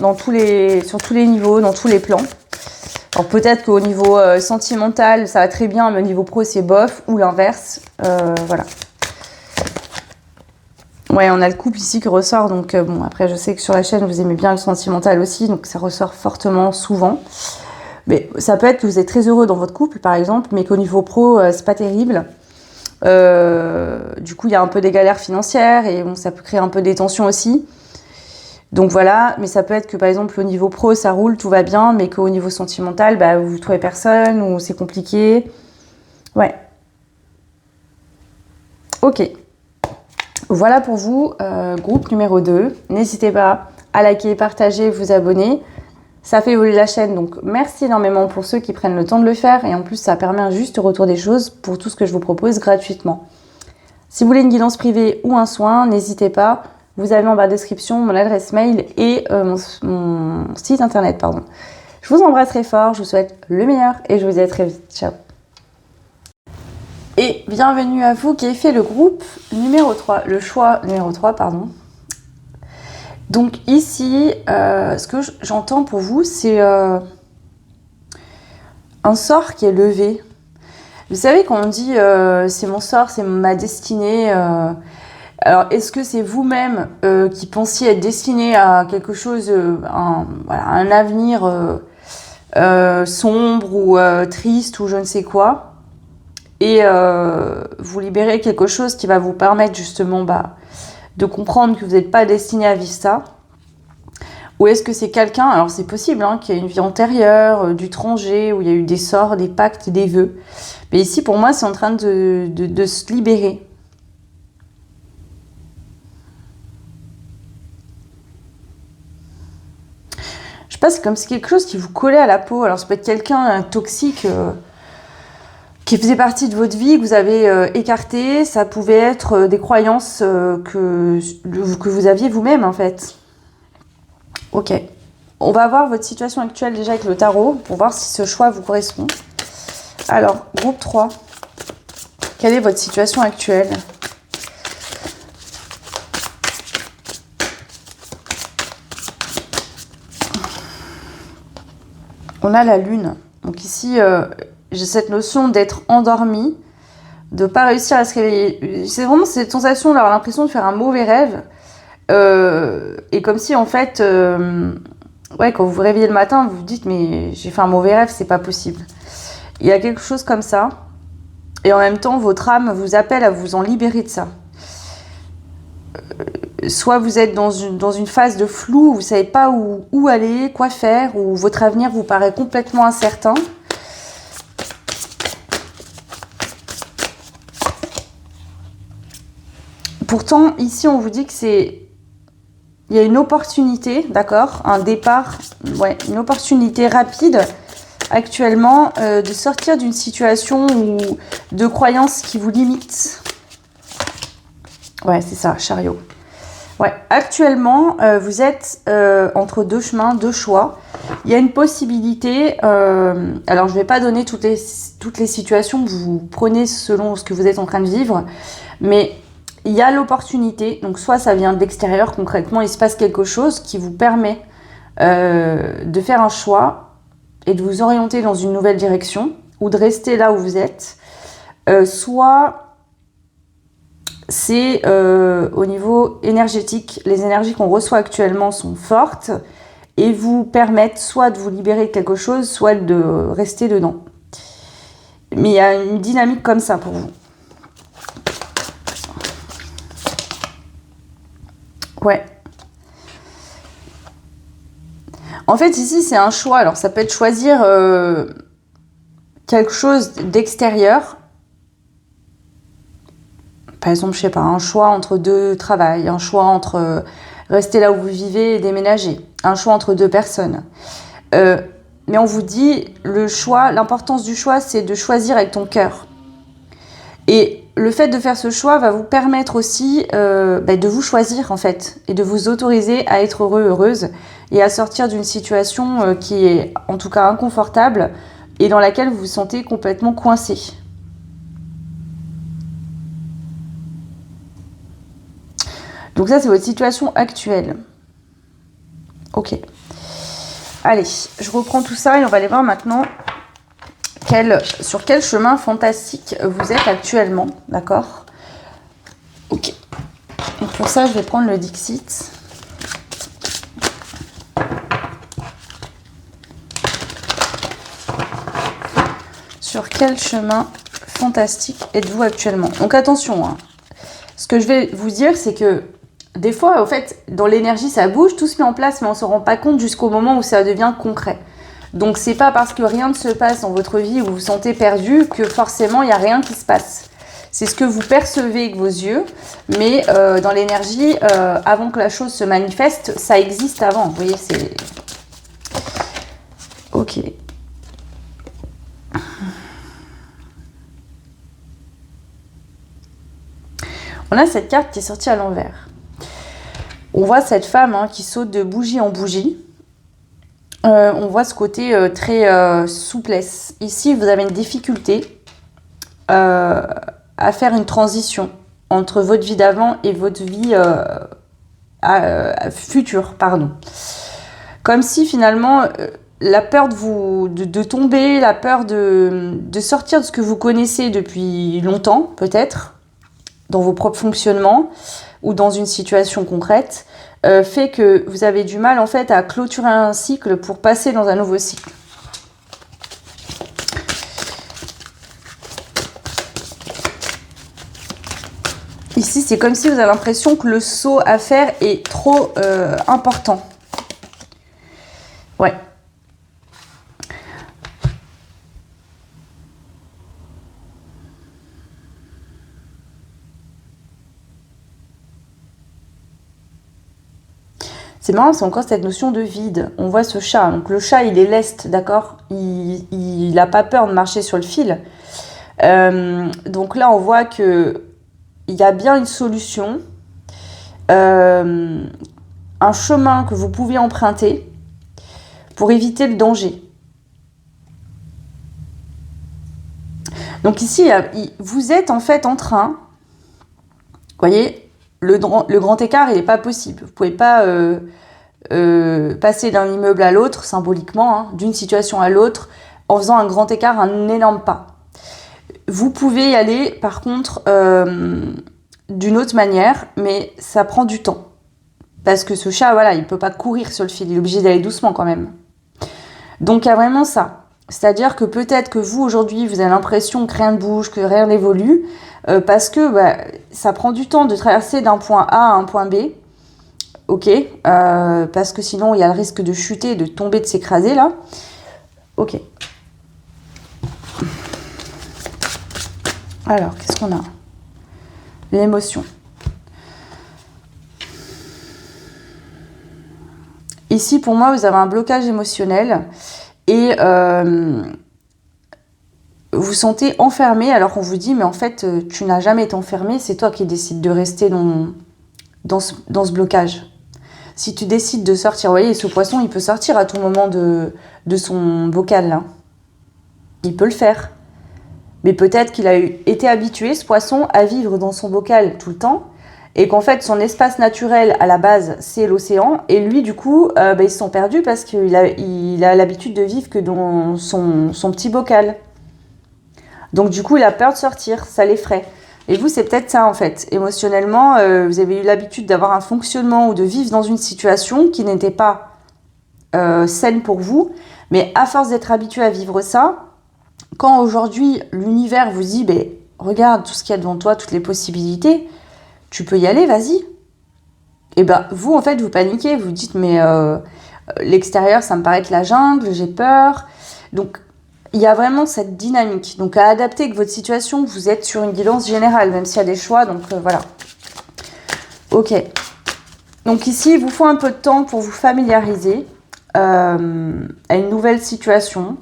sur tous les niveaux, dans tous les plans. Alors peut-être qu'au niveau sentimental, ça va très bien, mais au niveau pro, c'est bof, ou l'inverse. Voilà. Ouais, on a le couple ici qui ressort, donc bon, après je sais que sur la chaîne, vous aimez bien le sentimental aussi, donc ça ressort fortement souvent. Mais ça peut être que vous êtes très heureux dans votre couple, par exemple, mais qu'au niveau pro, c'est pas terrible. Du coup, il y a un peu des galères financières et bon, ça peut créer un peu des tensions aussi. Donc voilà, mais ça peut être que par exemple au niveau pro ça roule, tout va bien, mais qu'au niveau sentimental, vous trouvez personne ou c'est compliqué. Ouais. Ok. Voilà pour vous, groupe numéro 2. N'hésitez pas à liker, partager, vous abonner. Ça fait évoluer la chaîne, donc merci énormément pour ceux qui prennent le temps de le faire. Et en plus, ça permet un juste retour des choses pour tout ce que je vous propose gratuitement. Si vous voulez une guidance privée ou un soin, n'hésitez pas. Vous avez en bas de la description mon adresse mail et mon site internet. Je vous embrasse très fort, je vous souhaite le meilleur et je vous dis à très vite. Ciao. Et bienvenue à vous qui avez fait le groupe numéro 3, le choix numéro 3, pardon. Donc ici, ce que j'entends pour vous, c'est un sort qui est levé. Vous savez quand on dit c'est mon sort, c'est ma destinée. Alors est-ce que c'est vous-même qui pensiez être destiné à quelque chose, un avenir sombre ou triste ou je ne sais quoi, et vous libérez quelque chose qui va vous permettre justement de comprendre que vous n'êtes pas destiné à vivre ça? Ou est-ce que c'est quelqu'un, alors c'est possible, qui a une vie antérieure, du tranger, où il y a eu des sorts, des pactes, des vœux. Mais ici, pour moi, c'est en train de se libérer. Je sais pas, c'est comme si quelque chose qui vous collait à la peau. Alors ça peut être quelqu'un toxique qui faisait partie de votre vie, que vous avez écarté. Ça pouvait être des croyances que vous aviez vous-même en fait. Ok. On va voir votre situation actuelle déjà avec le tarot pour voir si ce choix vous correspond. Alors, groupe 3. Quelle est votre situation actuelle ? On a la lune. Donc ici, j'ai cette notion d'être endormi, de ne pas réussir à se réveiller. C'est vraiment cette sensation d'avoir l'impression de faire un mauvais rêve. Et comme si en fait, quand vous vous réveillez le matin, vous vous dites mais j'ai fait un mauvais rêve, c'est pas possible. Il y a quelque chose comme ça. Et en même temps, votre âme vous appelle à vous en libérer de ça. Soit vous êtes dans une phase de flou, où vous ne savez pas où aller, quoi faire, ou votre avenir vous paraît complètement incertain. Pourtant, ici, on vous dit que il y a une opportunité, d'accord, un départ, une opportunité rapide actuellement de sortir d'une situation de croyances qui vous limitent. Ouais, c'est ça, chariot. Ouais, actuellement, vous êtes entre deux chemins, deux choix. Il y a une possibilité, alors je ne vais pas donner toutes les situations que vous prenez selon ce que vous êtes en train de vivre, mais il y a l'opportunité, donc soit ça vient de l'extérieur, concrètement, il se passe quelque chose qui vous permet de faire un choix et de vous orienter dans une nouvelle direction, ou de rester là où vous êtes, soit c'est au niveau énergétique, les énergies qu'on reçoit actuellement sont fortes et vous permettent soit de vous libérer de quelque chose, soit de rester dedans. Mais il y a une dynamique comme ça pour vous. Ouais. En fait, ici, c'est un choix. Alors, ça peut être choisir quelque chose d'extérieur. Par exemple, je sais pas, un choix entre deux travails, un choix entre rester là où vous vivez et déménager, un choix entre deux personnes. Mais on vous dit, le choix, l'importance du choix, c'est de choisir avec ton cœur. Et le fait de faire ce choix va vous permettre aussi de vous choisir en fait et de vous autoriser à être heureux, heureuse et à sortir d'une situation qui est en tout cas inconfortable et dans laquelle vous vous sentez complètement coincé. Donc ça, c'est votre situation actuelle. Ok. Allez, je reprends tout ça et on va aller voir maintenant sur quel chemin fantastique vous êtes actuellement. D'accord? Ok. Donc pour ça, je vais prendre le Dixit. Sur quel chemin fantastique êtes-vous actuellement? Donc attention, hein. Ce que je vais vous dire, c'est que des fois, en fait, dans l'énergie, ça bouge, tout se met en place, mais on ne se rend pas compte jusqu'au moment où ça devient concret. Donc, c'est pas parce que rien ne se passe dans votre vie où vous vous sentez perdu que forcément, il n'y a rien qui se passe. C'est ce que vous percevez avec vos yeux, mais dans l'énergie, avant que la chose se manifeste, ça existe avant. Vous voyez, c'est... Ok. On a cette carte qui est sortie à l'envers. On voit cette femme qui saute de bougie en bougie. On voit ce côté très souplesse. Ici, vous avez une difficulté à faire une transition entre votre vie d'avant et votre vie future. Comme si finalement, la peur de tomber, la peur de sortir de ce que vous connaissez depuis longtemps, peut-être, dans vos propres fonctionnements ou dans une situation concrète, fait que vous avez du mal en fait à clôturer un cycle pour passer dans un nouveau cycle. Ici, c'est comme si vous avez l'impression que le saut à faire est trop important. Ouais. C'est marrant, c'est encore cette notion de vide. On voit ce chat. Donc le chat, il est leste, d'accord? Il n'a pas peur de marcher sur le fil. Donc là, on voit qu'il y a bien une solution. Un chemin que vous pouvez emprunter pour éviter le danger. Donc ici, vous êtes en fait en train... Vous voyez, le grand écart, il n'est pas possible. Vous ne pouvez pas passer d'un immeuble à l'autre, symboliquement, d'une situation à l'autre, en faisant un grand écart, un énorme pas. Vous pouvez y aller, par contre, d'une autre manière, mais ça prend du temps. Parce que ce chat, voilà, il ne peut pas courir sur le fil, il est obligé d'aller doucement quand même. Donc il y a vraiment ça. C'est-à-dire que peut-être que vous, aujourd'hui, vous avez l'impression que rien ne bouge, que rien n'évolue, parce que ça prend du temps de traverser d'un point A à un point B. Ok, parce que sinon, il y a le risque de chuter, de tomber, de s'écraser, là. Ok. Alors, qu'est-ce qu'on a? L'émotion. Ici, pour moi, vous avez un blocage émotionnel et vous vous sentez enfermé alors qu'on vous dit mais en fait, tu n'as jamais été enfermé, c'est toi qui décides de rester dans ce blocage. Si tu décides de sortir, vous voyez, ce poisson, il peut sortir à tout moment de son bocal, là. Il peut le faire. Mais peut-être qu'il a été habitué, ce poisson, à vivre dans son bocal tout le temps, et qu'en fait, son espace naturel, à la base, c'est l'océan, et lui, du coup, ils se sont perdus parce qu'il a l'habitude de vivre que dans son petit bocal. Donc, du coup, il a peur de sortir, ça l'effraie. Et vous, c'est peut-être ça, en fait. Émotionnellement, vous avez eu l'habitude d'avoir un fonctionnement ou de vivre dans une situation qui n'était pas saine pour vous. Mais à force d'être habitué à vivre ça, quand aujourd'hui l'univers vous dit ben, regarde tout ce qu'il y a devant toi, toutes les possibilités, tu peux y aller, vas-y. Et ben vous en fait vous paniquez, vous dites mais l'extérieur ça me paraît être la jungle, j'ai peur. Donc il y a vraiment cette dynamique. Donc à adapter que votre situation, vous êtes sur une guidance générale, même s'il y a des choix, donc voilà. Ok. Donc ici, il vous faut un peu de temps pour vous familiariser à une nouvelle situation,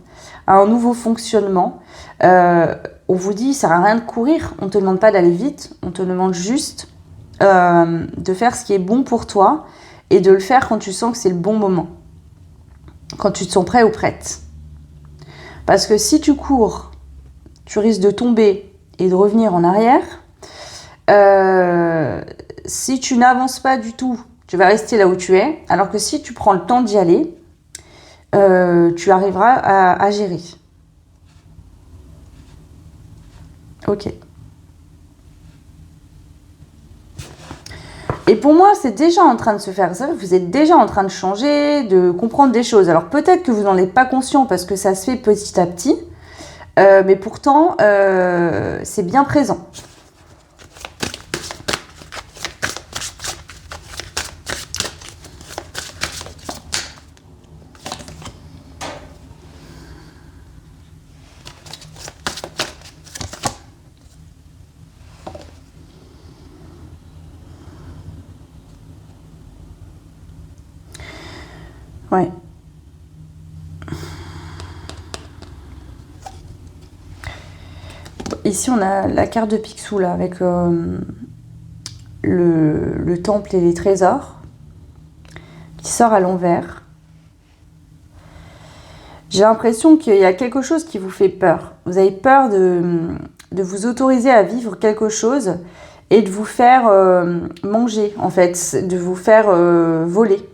à un nouveau fonctionnement. On vous dit, ça sert à rien de courir, on ne te demande pas d'aller vite, on te demande juste de faire ce qui est bon pour toi et de le faire quand tu sens que c'est le bon moment, quand tu te sens prêt ou prête. Parce que si tu cours, tu risques de tomber et de revenir en arrière. Si tu n'avances pas du tout, tu vas rester là où tu es. Alors que si tu prends le temps d'y aller, tu arriveras à gérer. Ok. Et pour moi, c'est déjà en train de se faire ça. Vous êtes déjà en train de changer, de comprendre des choses. Alors peut-être que vous n'en êtes pas conscient parce que ça se fait petit à petit. Mais pourtant, c'est bien présent. Ouais. Ici, on a la carte de Picsou, là, avec le temple et les trésors, qui sort à l'envers. J'ai l'impression qu'il y a quelque chose qui vous fait peur. Vous avez peur de vous autoriser à vivre quelque chose et de vous faire manger, en fait, de vous faire voler.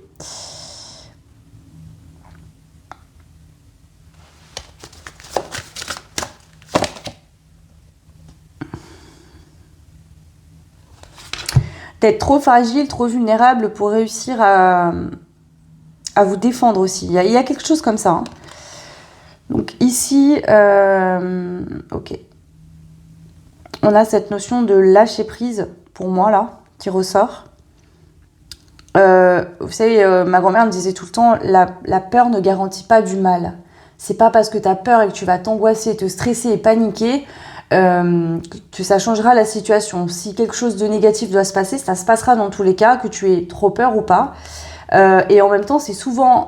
D'être trop fragile, trop vulnérable pour réussir à vous défendre aussi. Il y a quelque chose comme ça. Hein. Donc ici, ok. On a cette notion de lâcher prise, pour moi, là, qui ressort. Vous savez, ma grand-mère me disait tout le temps, la peur ne garantit pas du mal. C'est pas parce que tu as peur et que tu vas t'angoisser, te stresser et paniquer que ça changera la situation. Si quelque chose de négatif doit se passer, ça se passera dans tous les cas, que tu aies trop peur ou pas. Et en même temps, c'est souvent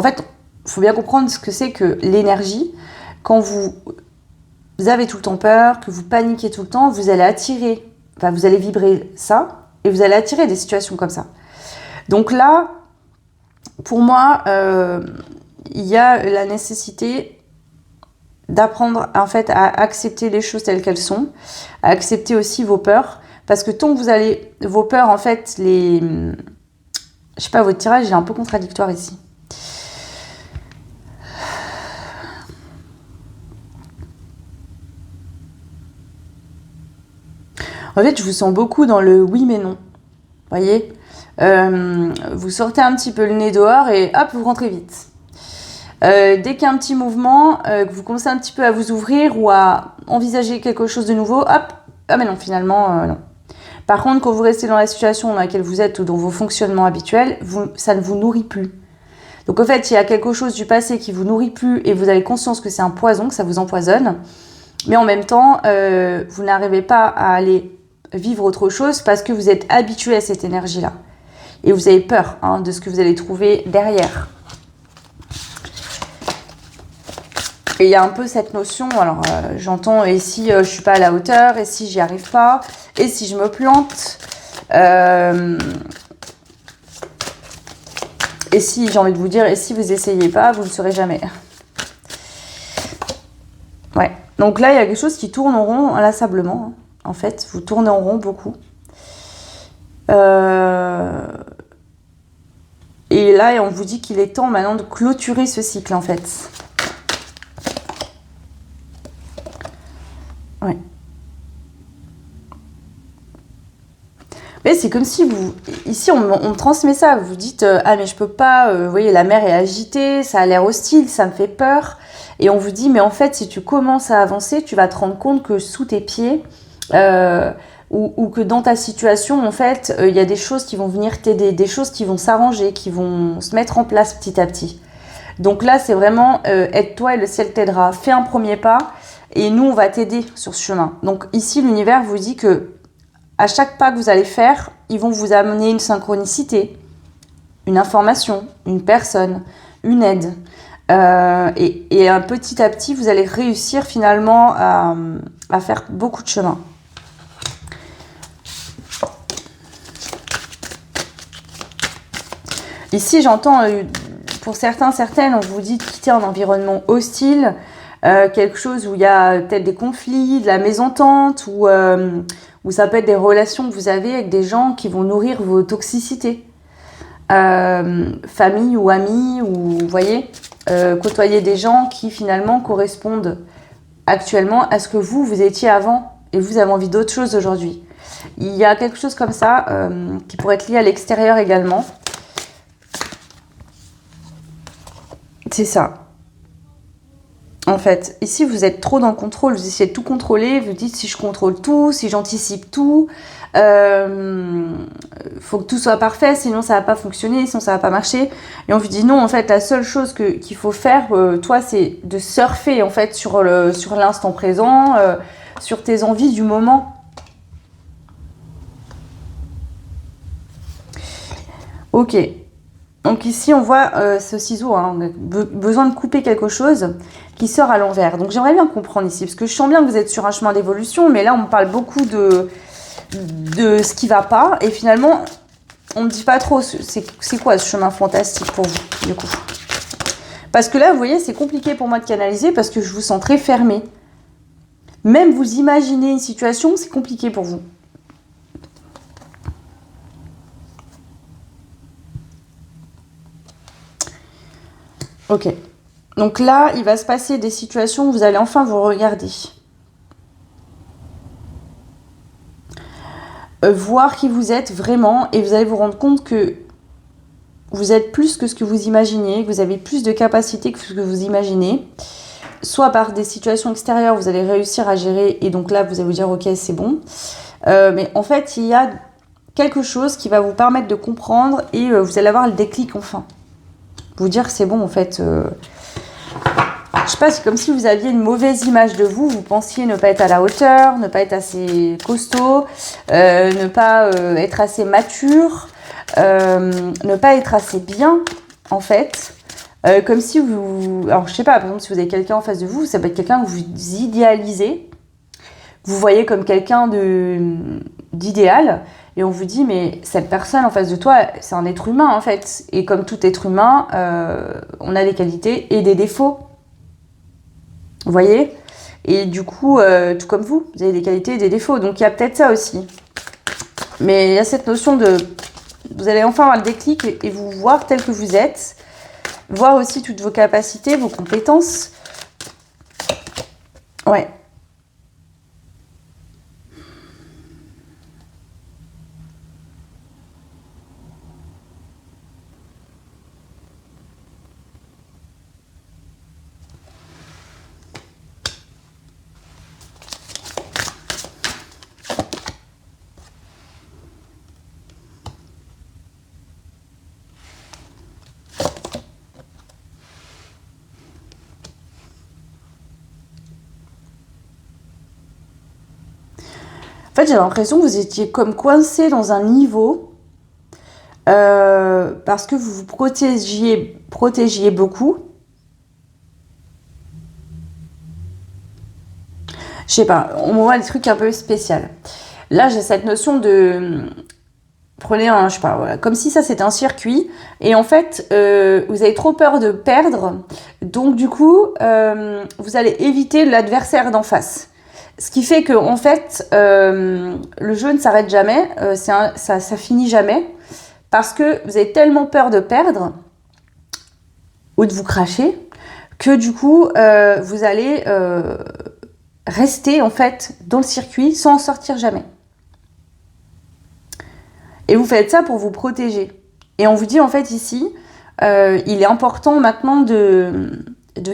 En fait, il faut bien comprendre ce que c'est que l'énergie. Quand vous avez tout le temps peur, que vous paniquez tout le temps, vous allez attirer, enfin vous allez vibrer ça, et vous allez attirer des situations comme ça. Donc là, pour moi, il y a la nécessité d'apprendre en fait à accepter les choses telles qu'elles sont, à accepter aussi vos peurs, parce que tant que vous allez vos peurs en fait je sais pas, votre tirage il est un peu contradictoire ici. En fait, je vous sens beaucoup dans le oui mais non. Voyez, vous sortez un petit peu le nez dehors et hop, vous rentrez vite. Dès qu'il y a un petit mouvement, que vous commencez un petit peu à vous ouvrir ou à envisager quelque chose de nouveau, hop, ah mais non, finalement, non. Par contre, quand vous restez dans la situation dans laquelle vous êtes ou dans vos fonctionnements habituels, ça ne vous nourrit plus. Donc en fait, il y a quelque chose du passé qui vous nourrit plus et vous avez conscience que c'est un poison, que ça vous empoisonne. Mais en même temps, vous n'arrivez pas à aller vivre autre chose parce que vous êtes habitué à cette énergie-là. Et vous avez peur de ce que vous allez trouver derrière. Et il y a un peu cette notion, alors j'entends, et si je suis pas à la hauteur, et si j'y arrive pas, et si je me plante, et si, j'ai envie de vous dire, et si vous essayez pas, vous ne le saurez jamais. Ouais, donc là il y a quelque chose qui tourne en rond inlassablement, en fait, vous tournez en rond beaucoup. Et là on vous dit qu'il est temps maintenant de clôturer ce cycle en fait. Ouais. Mais c'est comme si vous... Ici, on me transmet ça. Vous dites, ah mais je peux pas, vous voyez, la mer est agitée, ça a l'air hostile, ça me fait peur. Et on vous dit, mais en fait, si tu commences à avancer, tu vas te rendre compte que sous tes pieds, ou que dans ta situation, en fait, il y a des choses qui vont venir t'aider, des choses qui vont s'arranger, qui vont se mettre en place petit à petit. Donc là, c'est vraiment aide-toi et le ciel t'aidera. Fais un premier pas et nous, on va t'aider sur ce chemin. Donc ici, l'univers vous dit que à chaque pas que vous allez faire, ils vont vous amener une synchronicité, une information, une personne, une aide. Et petit à petit, vous allez réussir finalement à faire beaucoup de chemin. Ici, j'entends, pour certains, certaines, on vous dit de quitter un environnement hostile, quelque chose où il y a peut-être des conflits, de la mésentente, ou ça peut être des relations que vous avez avec des gens qui vont nourrir vos toxicités. Famille ou amis, ou vous voyez, côtoyer des gens qui finalement correspondent actuellement à ce que vous étiez avant, et vous avez envie d'autre chose aujourd'hui. Il y a quelque chose comme ça qui pourrait être lié à l'extérieur également. C'est ça. En fait, ici, vous êtes trop dans le contrôle. Vous essayez de tout contrôler. Vous dites, si je contrôle tout, si j'anticipe tout, faut que tout soit parfait, sinon ça va pas fonctionner, sinon ça va pas marcher. Et on vous dit, non, en fait, la seule chose qu'il faut faire, toi, c'est de surfer, en fait, sur l'instant présent, sur tes envies du moment. Ok. Donc ici, on voit ce ciseau, hein, on a besoin de couper quelque chose qui sort à l'envers. Donc j'aimerais bien comprendre ici, parce que je sens bien que vous êtes sur un chemin d'évolution, mais là, on me parle beaucoup de ce qui va pas. Et finalement, on ne me dit pas trop, c'est quoi ce chemin fantastique pour vous, du coup? Parce que là, vous voyez, c'est compliqué pour moi de canaliser, parce que je vous sens très fermé. Même vous imaginez une situation, c'est compliqué pour vous. Ok. Donc là, il va se passer des situations où vous allez enfin vous regarder. Voir qui vous êtes vraiment, et vous allez vous rendre compte que vous êtes plus que ce que vous imaginez, que vous avez plus de capacités que ce que vous imaginez. Soit par des situations extérieures, vous allez réussir à gérer, et donc là, vous allez vous dire, ok, c'est bon. Mais en fait, il y a quelque chose qui va vous permettre de comprendre, et vous allez avoir le déclic enfin. Vous dire, c'est bon, en fait... Je sais pas, c'est comme si vous aviez une mauvaise image de vous, vous pensiez ne pas être à la hauteur, ne pas être assez costaud, ne pas être assez mature, ne pas être assez bien, en fait. Comme si vous... Alors, je sais pas, par exemple, si vous avez quelqu'un en face de vous, ça peut être quelqu'un que vous idéalisez, vous voyez comme quelqu'un d'idéal, et on vous dit, mais cette personne en face de toi, c'est un être humain, en fait. Et comme tout être humain, on a des qualités et des défauts. Vous voyez? Et du coup, tout comme vous avez des qualités et des défauts. Donc, il y a peut-être ça aussi. Mais il y a cette notion de... Vous allez enfin avoir le déclic et vous voir tel que vous êtes. Voir aussi toutes vos capacités, vos compétences. Ouais. En fait, j'ai l'impression que vous étiez comme coincé dans un niveau parce que vous vous protégiez beaucoup. Je sais pas, on voit des trucs un peu spéciaux. Là, j'ai cette notion de... Prenez un, je sais pas, voilà, comme si ça c'était un circuit. Et en fait, vous avez trop peur de perdre. Donc du coup, vous allez éviter l'adversaire d'en face. Ce qui fait que en fait, le jeu ne s'arrête jamais, ça finit jamais, parce que vous avez tellement peur de perdre ou de vous cracher que du coup, vous allez rester en fait dans le circuit sans en sortir jamais. Et vous faites ça pour vous protéger. Et on vous dit en fait ici, il est important maintenant de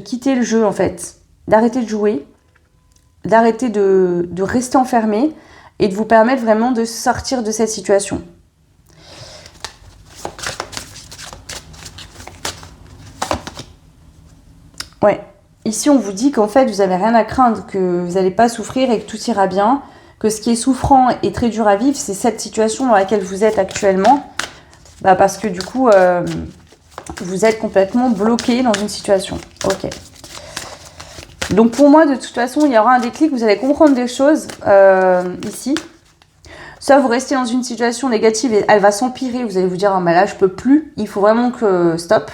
quitter le jeu en fait, d'arrêter de jouer, d'arrêter de rester enfermé et de vous permettre vraiment de sortir de cette situation. Ouais, ici on vous dit qu'en fait vous n'avez rien à craindre, que vous n'allez pas souffrir et que tout ira bien, que ce qui est souffrant et très dur à vivre, c'est cette situation dans laquelle vous êtes actuellement, parce que du coup vous êtes complètement bloqué dans une situation. Ok. Donc pour moi de toute façon il y aura un déclic, vous allez comprendre des choses ici. Soit vous restez dans une situation négative et elle va s'empirer, vous allez vous dire là je peux plus, il faut vraiment que stop.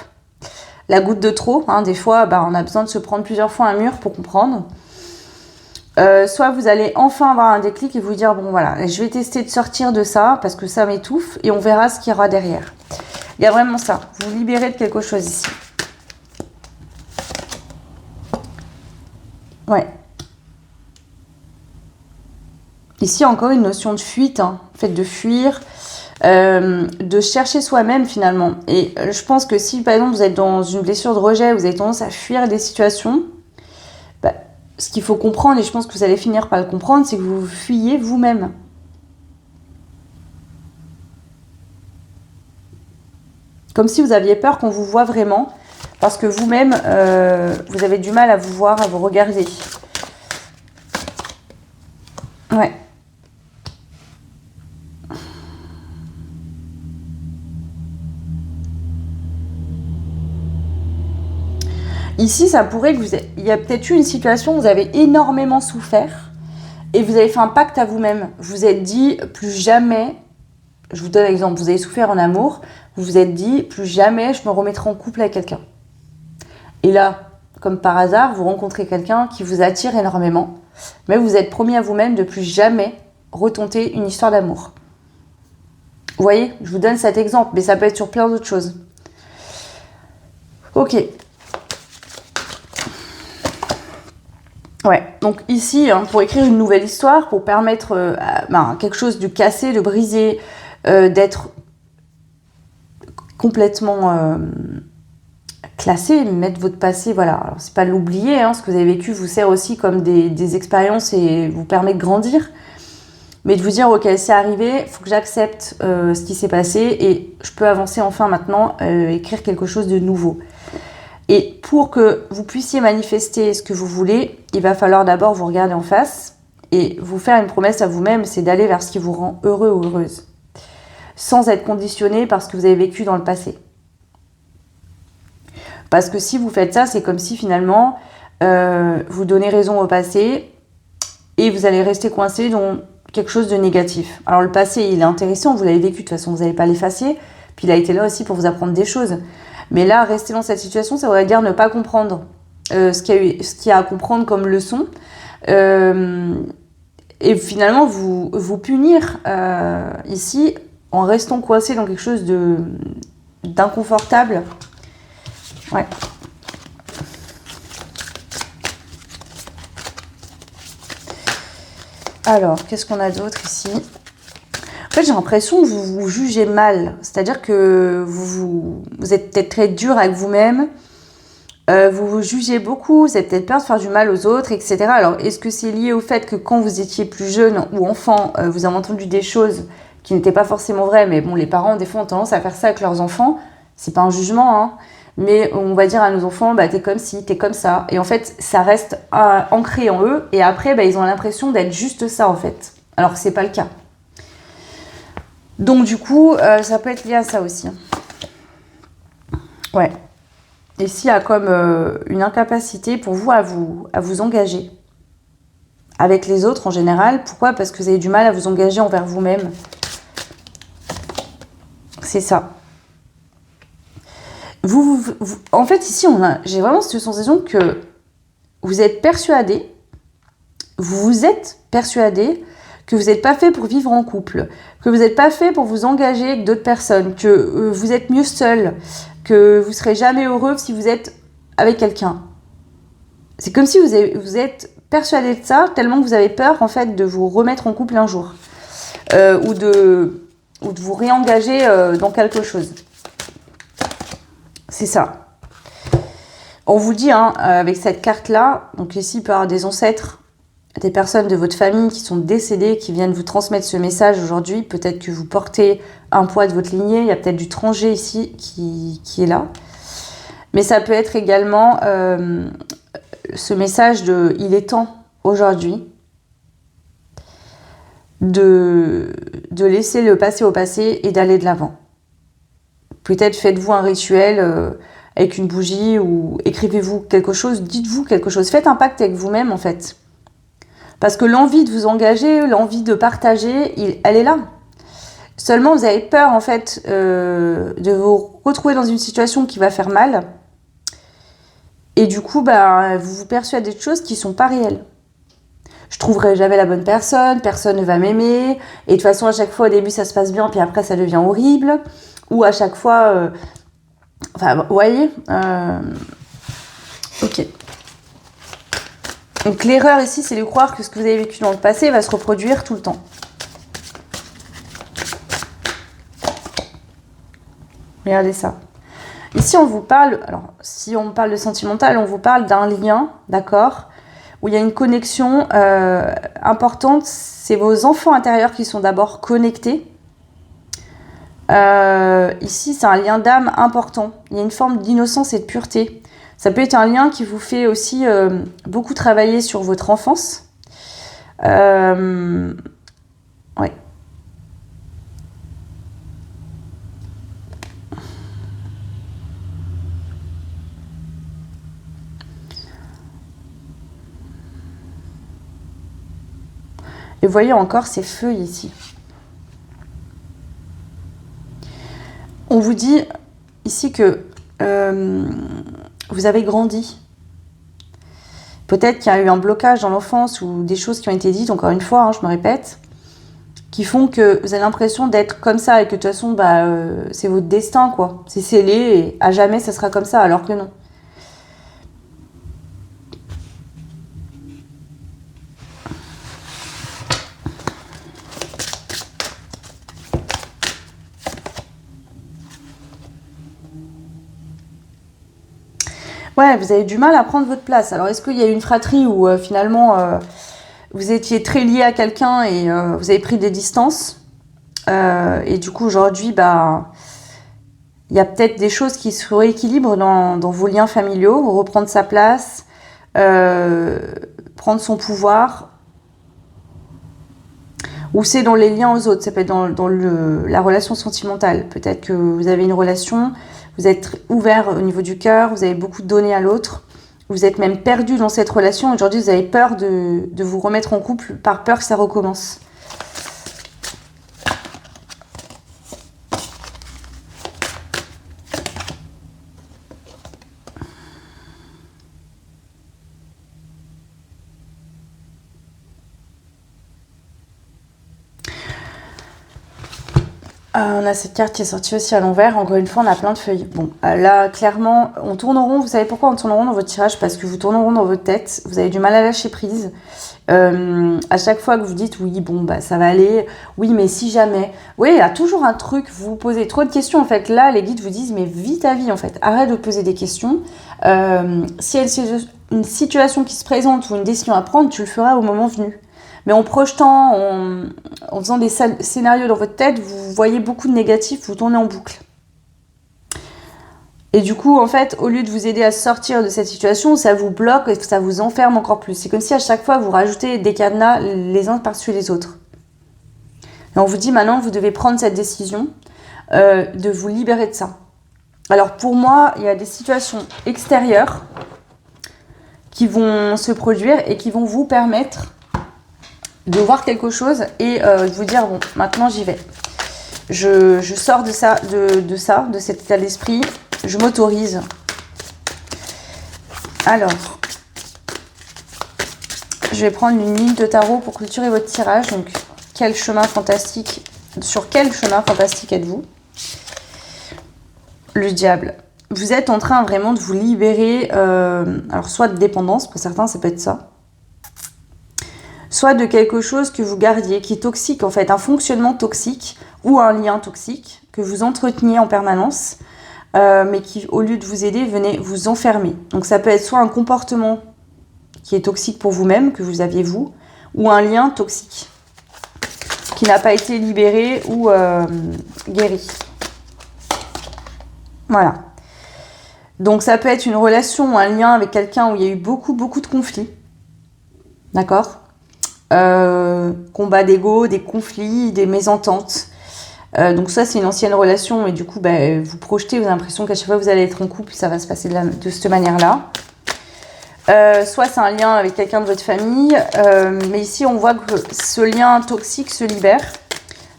La goutte de trop, des fois on a besoin de se prendre plusieurs fois un mur pour comprendre. Soit vous allez enfin avoir un déclic et vous dire bon voilà, je vais tester de sortir de ça parce que ça m'étouffe et on verra ce qu'il y aura derrière. Il y a vraiment ça, vous libérez de quelque chose ici. Ouais. Ici encore une notion de fuite, le fait de fuir, de chercher soi-même finalement. Et je pense que si par exemple vous êtes dans une blessure de rejet, vous avez tendance à fuir des situations, ce qu'il faut comprendre, et je pense que vous allez finir par le comprendre, c'est que vous fuyez vous-même. Comme si vous aviez peur qu'on vous voit vraiment, parce que vous-même, vous avez du mal à vous voir, à vous regarder. Ouais. Ici, ça pourrait que il y a peut-être eu une situation où vous avez énormément souffert et vous avez fait un pacte à vous-même. Vous vous êtes dit, plus jamais, je vous donne l'exemple, vous avez souffert en amour, vous vous êtes dit, plus jamais je me remettrai en couple avec quelqu'un. Et là, comme par hasard, vous rencontrez quelqu'un qui vous attire énormément, mais vous êtes promis à vous-même de plus jamais retenter une histoire d'amour. Vous voyez, je vous donne cet exemple, mais ça peut être sur plein d'autres choses. Ok. Ouais, donc ici, pour écrire une nouvelle histoire, pour permettre quelque chose de cassé, de brisé, d'être complètement classé, mettre votre passé, voilà. Alors, c'est pas l'oublier, ce que vous avez vécu vous sert aussi comme des expériences et vous permet de grandir. Mais de vous dire, ok, c'est arrivé, il faut que j'accepte ce qui s'est passé et je peux avancer enfin maintenant, écrire quelque chose de nouveau. Et pour que vous puissiez manifester ce que vous voulez, il va falloir d'abord vous regarder en face et vous faire une promesse à vous-même, c'est d'aller vers ce qui vous rend heureux ou heureuse, sans être conditionné par ce que vous avez vécu dans le passé. Parce que si vous faites ça, c'est comme si finalement vous donnez raison au passé et vous allez rester coincé dans quelque chose de négatif. Alors le passé, il est intéressant, vous l'avez vécu, de toute façon vous n'allez pas l'effacer, puis il a été là aussi pour vous apprendre des choses. Mais là, rester dans cette situation, ça voudrait dire ne pas comprendre ce qu'il y a à comprendre comme leçon. Et finalement, vous punir ici en restant coincé dans quelque chose d'inconfortable. Ouais. Alors, qu'est-ce qu'on a d'autre ici ? En fait, j'ai l'impression que vous vous jugez mal. C'est-à-dire que vous êtes peut-être très dur avec vous-même. Vous vous jugez beaucoup. Vous avez peut-être peur de faire du mal aux autres, etc. Alors, est-ce que c'est lié au fait que quand vous étiez plus jeune ou enfant, vous avez entendu des choses qui n'étaient pas forcément vraies, mais bon, les parents, des fois, ont tendance à faire ça avec leurs enfants. C'est pas un jugement, mais on va dire à nos enfants, t'es comme ci, t'es comme ça. Et en fait, ça reste ancré en eux. Et après, ils ont l'impression d'être juste ça, en fait. Alors que c'est pas le cas. Donc du coup, ça peut être lié à ça aussi. Ouais. Ici, il y a comme une incapacité pour vous à vous engager avec les autres en général. Pourquoi ? Parce que vous avez du mal à vous engager envers vous-même. C'est ça. En fait, ici, j'ai vraiment cette sensation que vous êtes persuadé que vous n'êtes pas fait pour vivre en couple, que vous n'êtes pas fait pour vous engager avec d'autres personnes, que vous êtes mieux seul, que vous ne serez jamais heureux si vous êtes avec quelqu'un. C'est comme si vous êtes persuadé de ça, tellement que vous avez peur en fait de vous remettre en couple un jour. Ou de ou de vous réengager dans quelque chose. C'est ça. On vous dit, hein, avec cette carte-là, donc ici, il peut y avoir des ancêtres, des personnes de votre famille qui sont décédées, qui viennent vous transmettre ce message aujourd'hui. Peut-être que vous portez un poids de votre lignée. Il y a peut-être du transgé ici qui est là. Mais ça peut être également ce message de « il est temps aujourd'hui » de laisser le passé au passé et d'aller de l'avant. Peut-être faites-vous un rituel avec une bougie ou écrivez-vous quelque chose, dites-vous quelque chose. Faites un pacte avec vous-même en fait. Parce que l'envie de vous engager, l'envie de partager, elle est là. Seulement vous avez peur en fait de vous retrouver dans une situation qui va faire mal. Et du coup, vous vous persuadez de choses qui ne sont pas réelles. Je trouverai jamais la bonne personne, personne ne va m'aimer, et de toute façon à chaque fois au début ça se passe bien, puis après ça devient horrible, ou à chaque fois, vous voyez, ok. Donc l'erreur ici c'est de croire que ce que vous avez vécu dans le passé va se reproduire tout le temps. Regardez ça. Ici on vous parle, alors si on parle de sentimental, on vous parle d'un lien, d'accord, où il y a une connexion importante, c'est vos enfants intérieurs qui sont d'abord connectés. Ici, c'est un lien d'âme important. Il y a une forme d'innocence et de pureté. Ça peut être un lien qui vous fait aussi beaucoup travailler sur votre enfance. Ouais. Et vous voyez encore ces feuilles ici. On vous dit ici que vous avez grandi. Peut-être qu'il y a eu un blocage dans l'enfance ou des choses qui ont été dites, encore une fois, hein, je me répète, qui font que vous avez l'impression d'être comme ça et que de toute façon, c'est votre destin, quoi. C'est scellé et à jamais, ça sera comme ça, alors que non. Ouais, vous avez du mal à prendre votre place. Alors, est-ce qu'il y a une fratrie où finalement vous étiez très lié à quelqu'un et vous avez pris des distances et du coup, aujourd'hui, il y a peut-être des choses qui se rééquilibrent dans vos liens familiaux, reprendre sa place, prendre son pouvoir. Ou c'est dans les liens aux autres, ça peut être dans la relation sentimentale. Peut-être que vous avez une relation, vous êtes ouvert au niveau du cœur, vous avez beaucoup donné à l'autre, vous êtes même perdu dans cette relation. Aujourd'hui, vous avez peur de vous remettre en couple par peur que ça recommence. On a cette carte qui est sortie aussi à l'envers. Encore une fois, on a plein de feuilles. Bon, là, clairement, on tourne en rond. Vous savez pourquoi on tourne en rond dans votre tirage? Parce que vous tournez en rond dans votre tête. Vous avez du mal à lâcher prise. À chaque fois que vous dites oui, ça va aller. Oui, mais si jamais. Oui, il y a toujours un truc. Vous vous posez trop de questions. En fait, là, les guides vous disent mais vis ta vie. En fait, arrête de poser des questions. S'il y a une situation qui se présente ou une décision à prendre, tu le feras au moment venu. Mais en projetant, en faisant des scénarios dans votre tête, vous voyez beaucoup de négatifs, vous tournez en boucle. Et du coup, en fait, au lieu de vous aider à sortir de cette situation, ça vous bloque et ça vous enferme encore plus. C'est comme si à chaque fois, vous rajoutez des cadenas les uns par-dessus les autres. Et on vous dit maintenant, vous devez prendre cette décision de vous libérer de ça. Alors pour moi, il y a des situations extérieures qui vont se produire et qui vont vous permettre de voir quelque chose et de vous dire bon, maintenant j'y vais. Je sors de cet état d'esprit, je m'autorise. Alors, je vais prendre une ligne de tarot pour clôturer votre tirage. Donc, sur quel chemin fantastique êtes-vous? Le diable. Vous êtes en train vraiment de vous libérer, alors soit de dépendance, pour certains ça peut être ça, soit de quelque chose que vous gardiez, qui est toxique en fait, un fonctionnement toxique ou un lien toxique que vous entreteniez en permanence, mais qui, au lieu de vous aider, venait vous enfermer. Donc ça peut être soit un comportement qui est toxique pour vous-même, que vous aviez vous, ou un lien toxique qui n'a pas été libéré ou guéri. Voilà. Donc ça peut être une relation ou un lien avec quelqu'un où il y a eu beaucoup de conflits. D'accord ? Combat d'ego, des conflits, des mésententes. Donc ça, c'est une ancienne relation et du coup, vous projetez, vous avez l'impression qu'à chaque fois que vous allez être en couple, ça va se passer de cette manière-là. Soit c'est un lien avec quelqu'un de votre famille, mais ici, on voit que ce lien toxique se libère.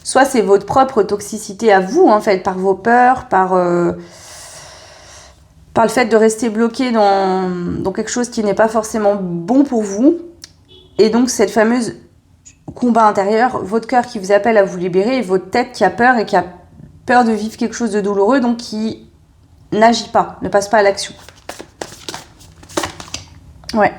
Soit c'est votre propre toxicité à vous, en fait, par vos peurs, par le fait de rester bloqué dans quelque chose qui n'est pas forcément bon pour vous. Et donc, cette fameuse combat intérieur, votre cœur qui vous appelle à vous libérer et votre tête qui a peur et qui a peur de vivre quelque chose de douloureux, donc qui n'agit pas, ne passe pas à l'action. Ouais.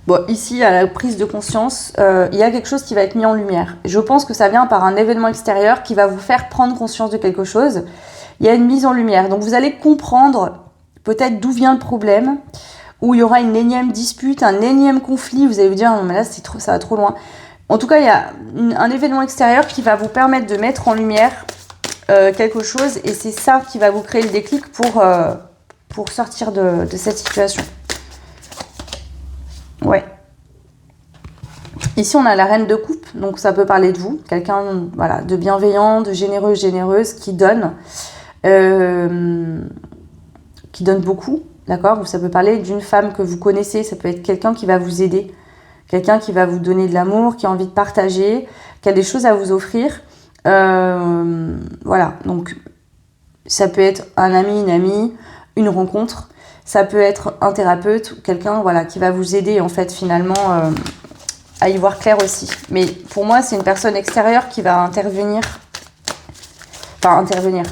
Bon, ici, à la prise de conscience, il y a quelque chose qui va être mis en lumière. Je pense que ça vient par un événement extérieur qui va vous faire prendre conscience de quelque chose. Il y a une mise en lumière. Donc, vous allez comprendre peut-être d'où vient le problème, où il y aura une énième dispute, un énième conflit. Vous allez vous dire, non, mais là, ça va trop loin. En tout cas, il y a un événement extérieur qui va vous permettre de mettre en lumière quelque chose. Et c'est ça qui va vous créer le déclic pour sortir de cette situation. Ouais. Ici, on a la reine de coupe, donc ça peut parler de vous. Quelqu'un de bienveillant, de généreux, généreuse, qui donne beaucoup, d'accord ? Ou ça peut parler d'une femme que vous connaissez, ça peut être quelqu'un qui va vous aider, quelqu'un qui va vous donner de l'amour, qui a envie de partager, qui a des choses à vous offrir. Voilà, donc ça peut être un ami, une amie, une rencontre. Ça peut être un thérapeute, quelqu'un qui va vous aider en fait finalement à y voir clair aussi. Mais pour moi, c'est une personne extérieure qui va intervenir. Enfin, intervenir.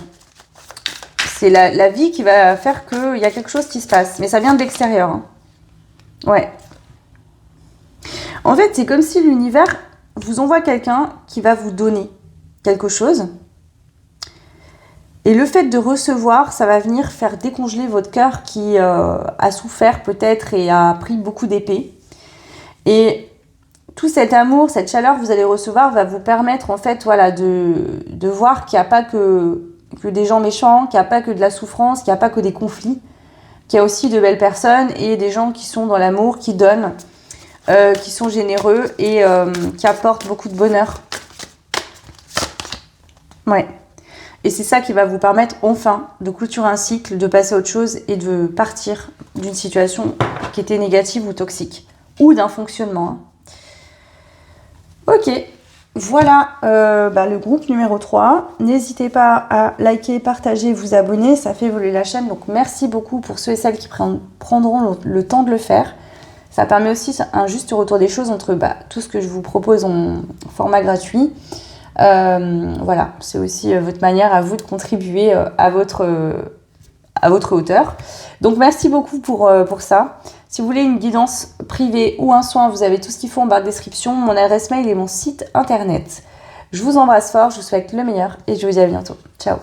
C'est la vie qui va faire qu'il y a quelque chose qui se passe. Mais ça vient de l'extérieur. Hein. Ouais. En fait, c'est comme si l'univers vous envoie quelqu'un qui va vous donner quelque chose. Et le fait de recevoir, ça va venir faire décongeler votre cœur qui a souffert peut-être et a pris beaucoup d'épées. Et tout cet amour, cette chaleur que vous allez recevoir va vous permettre en fait de voir qu'il n'y a pas que des gens méchants, qu'il n'y a pas que de la souffrance, qu'il n'y a pas que des conflits, qu'il y a aussi de belles personnes et des gens qui sont dans l'amour, qui donnent, qui sont généreux et qui apportent beaucoup de bonheur. Ouais. Et c'est ça qui va vous permettre enfin de clôturer un cycle, de passer à autre chose et de partir d'une situation qui était négative ou toxique. Ou d'un fonctionnement. Ok, voilà le groupe numéro 3. N'hésitez pas à liker, partager, vous abonner, ça fait évoluer la chaîne. Donc merci beaucoup pour ceux et celles qui prendront le temps de le faire. Ça permet aussi un juste retour des choses entre tout ce que je vous propose en format gratuit. Voilà, c'est aussi votre manière à vous de contribuer à votre hauteur. Donc merci beaucoup pour ça. Si vous voulez une guidance privée ou un soin, vous avez tout ce qu'il faut en barre de description, mon adresse mail et mon site internet. Je vous embrasse fort, je vous souhaite le meilleur et je vous dis à bientôt. Ciao.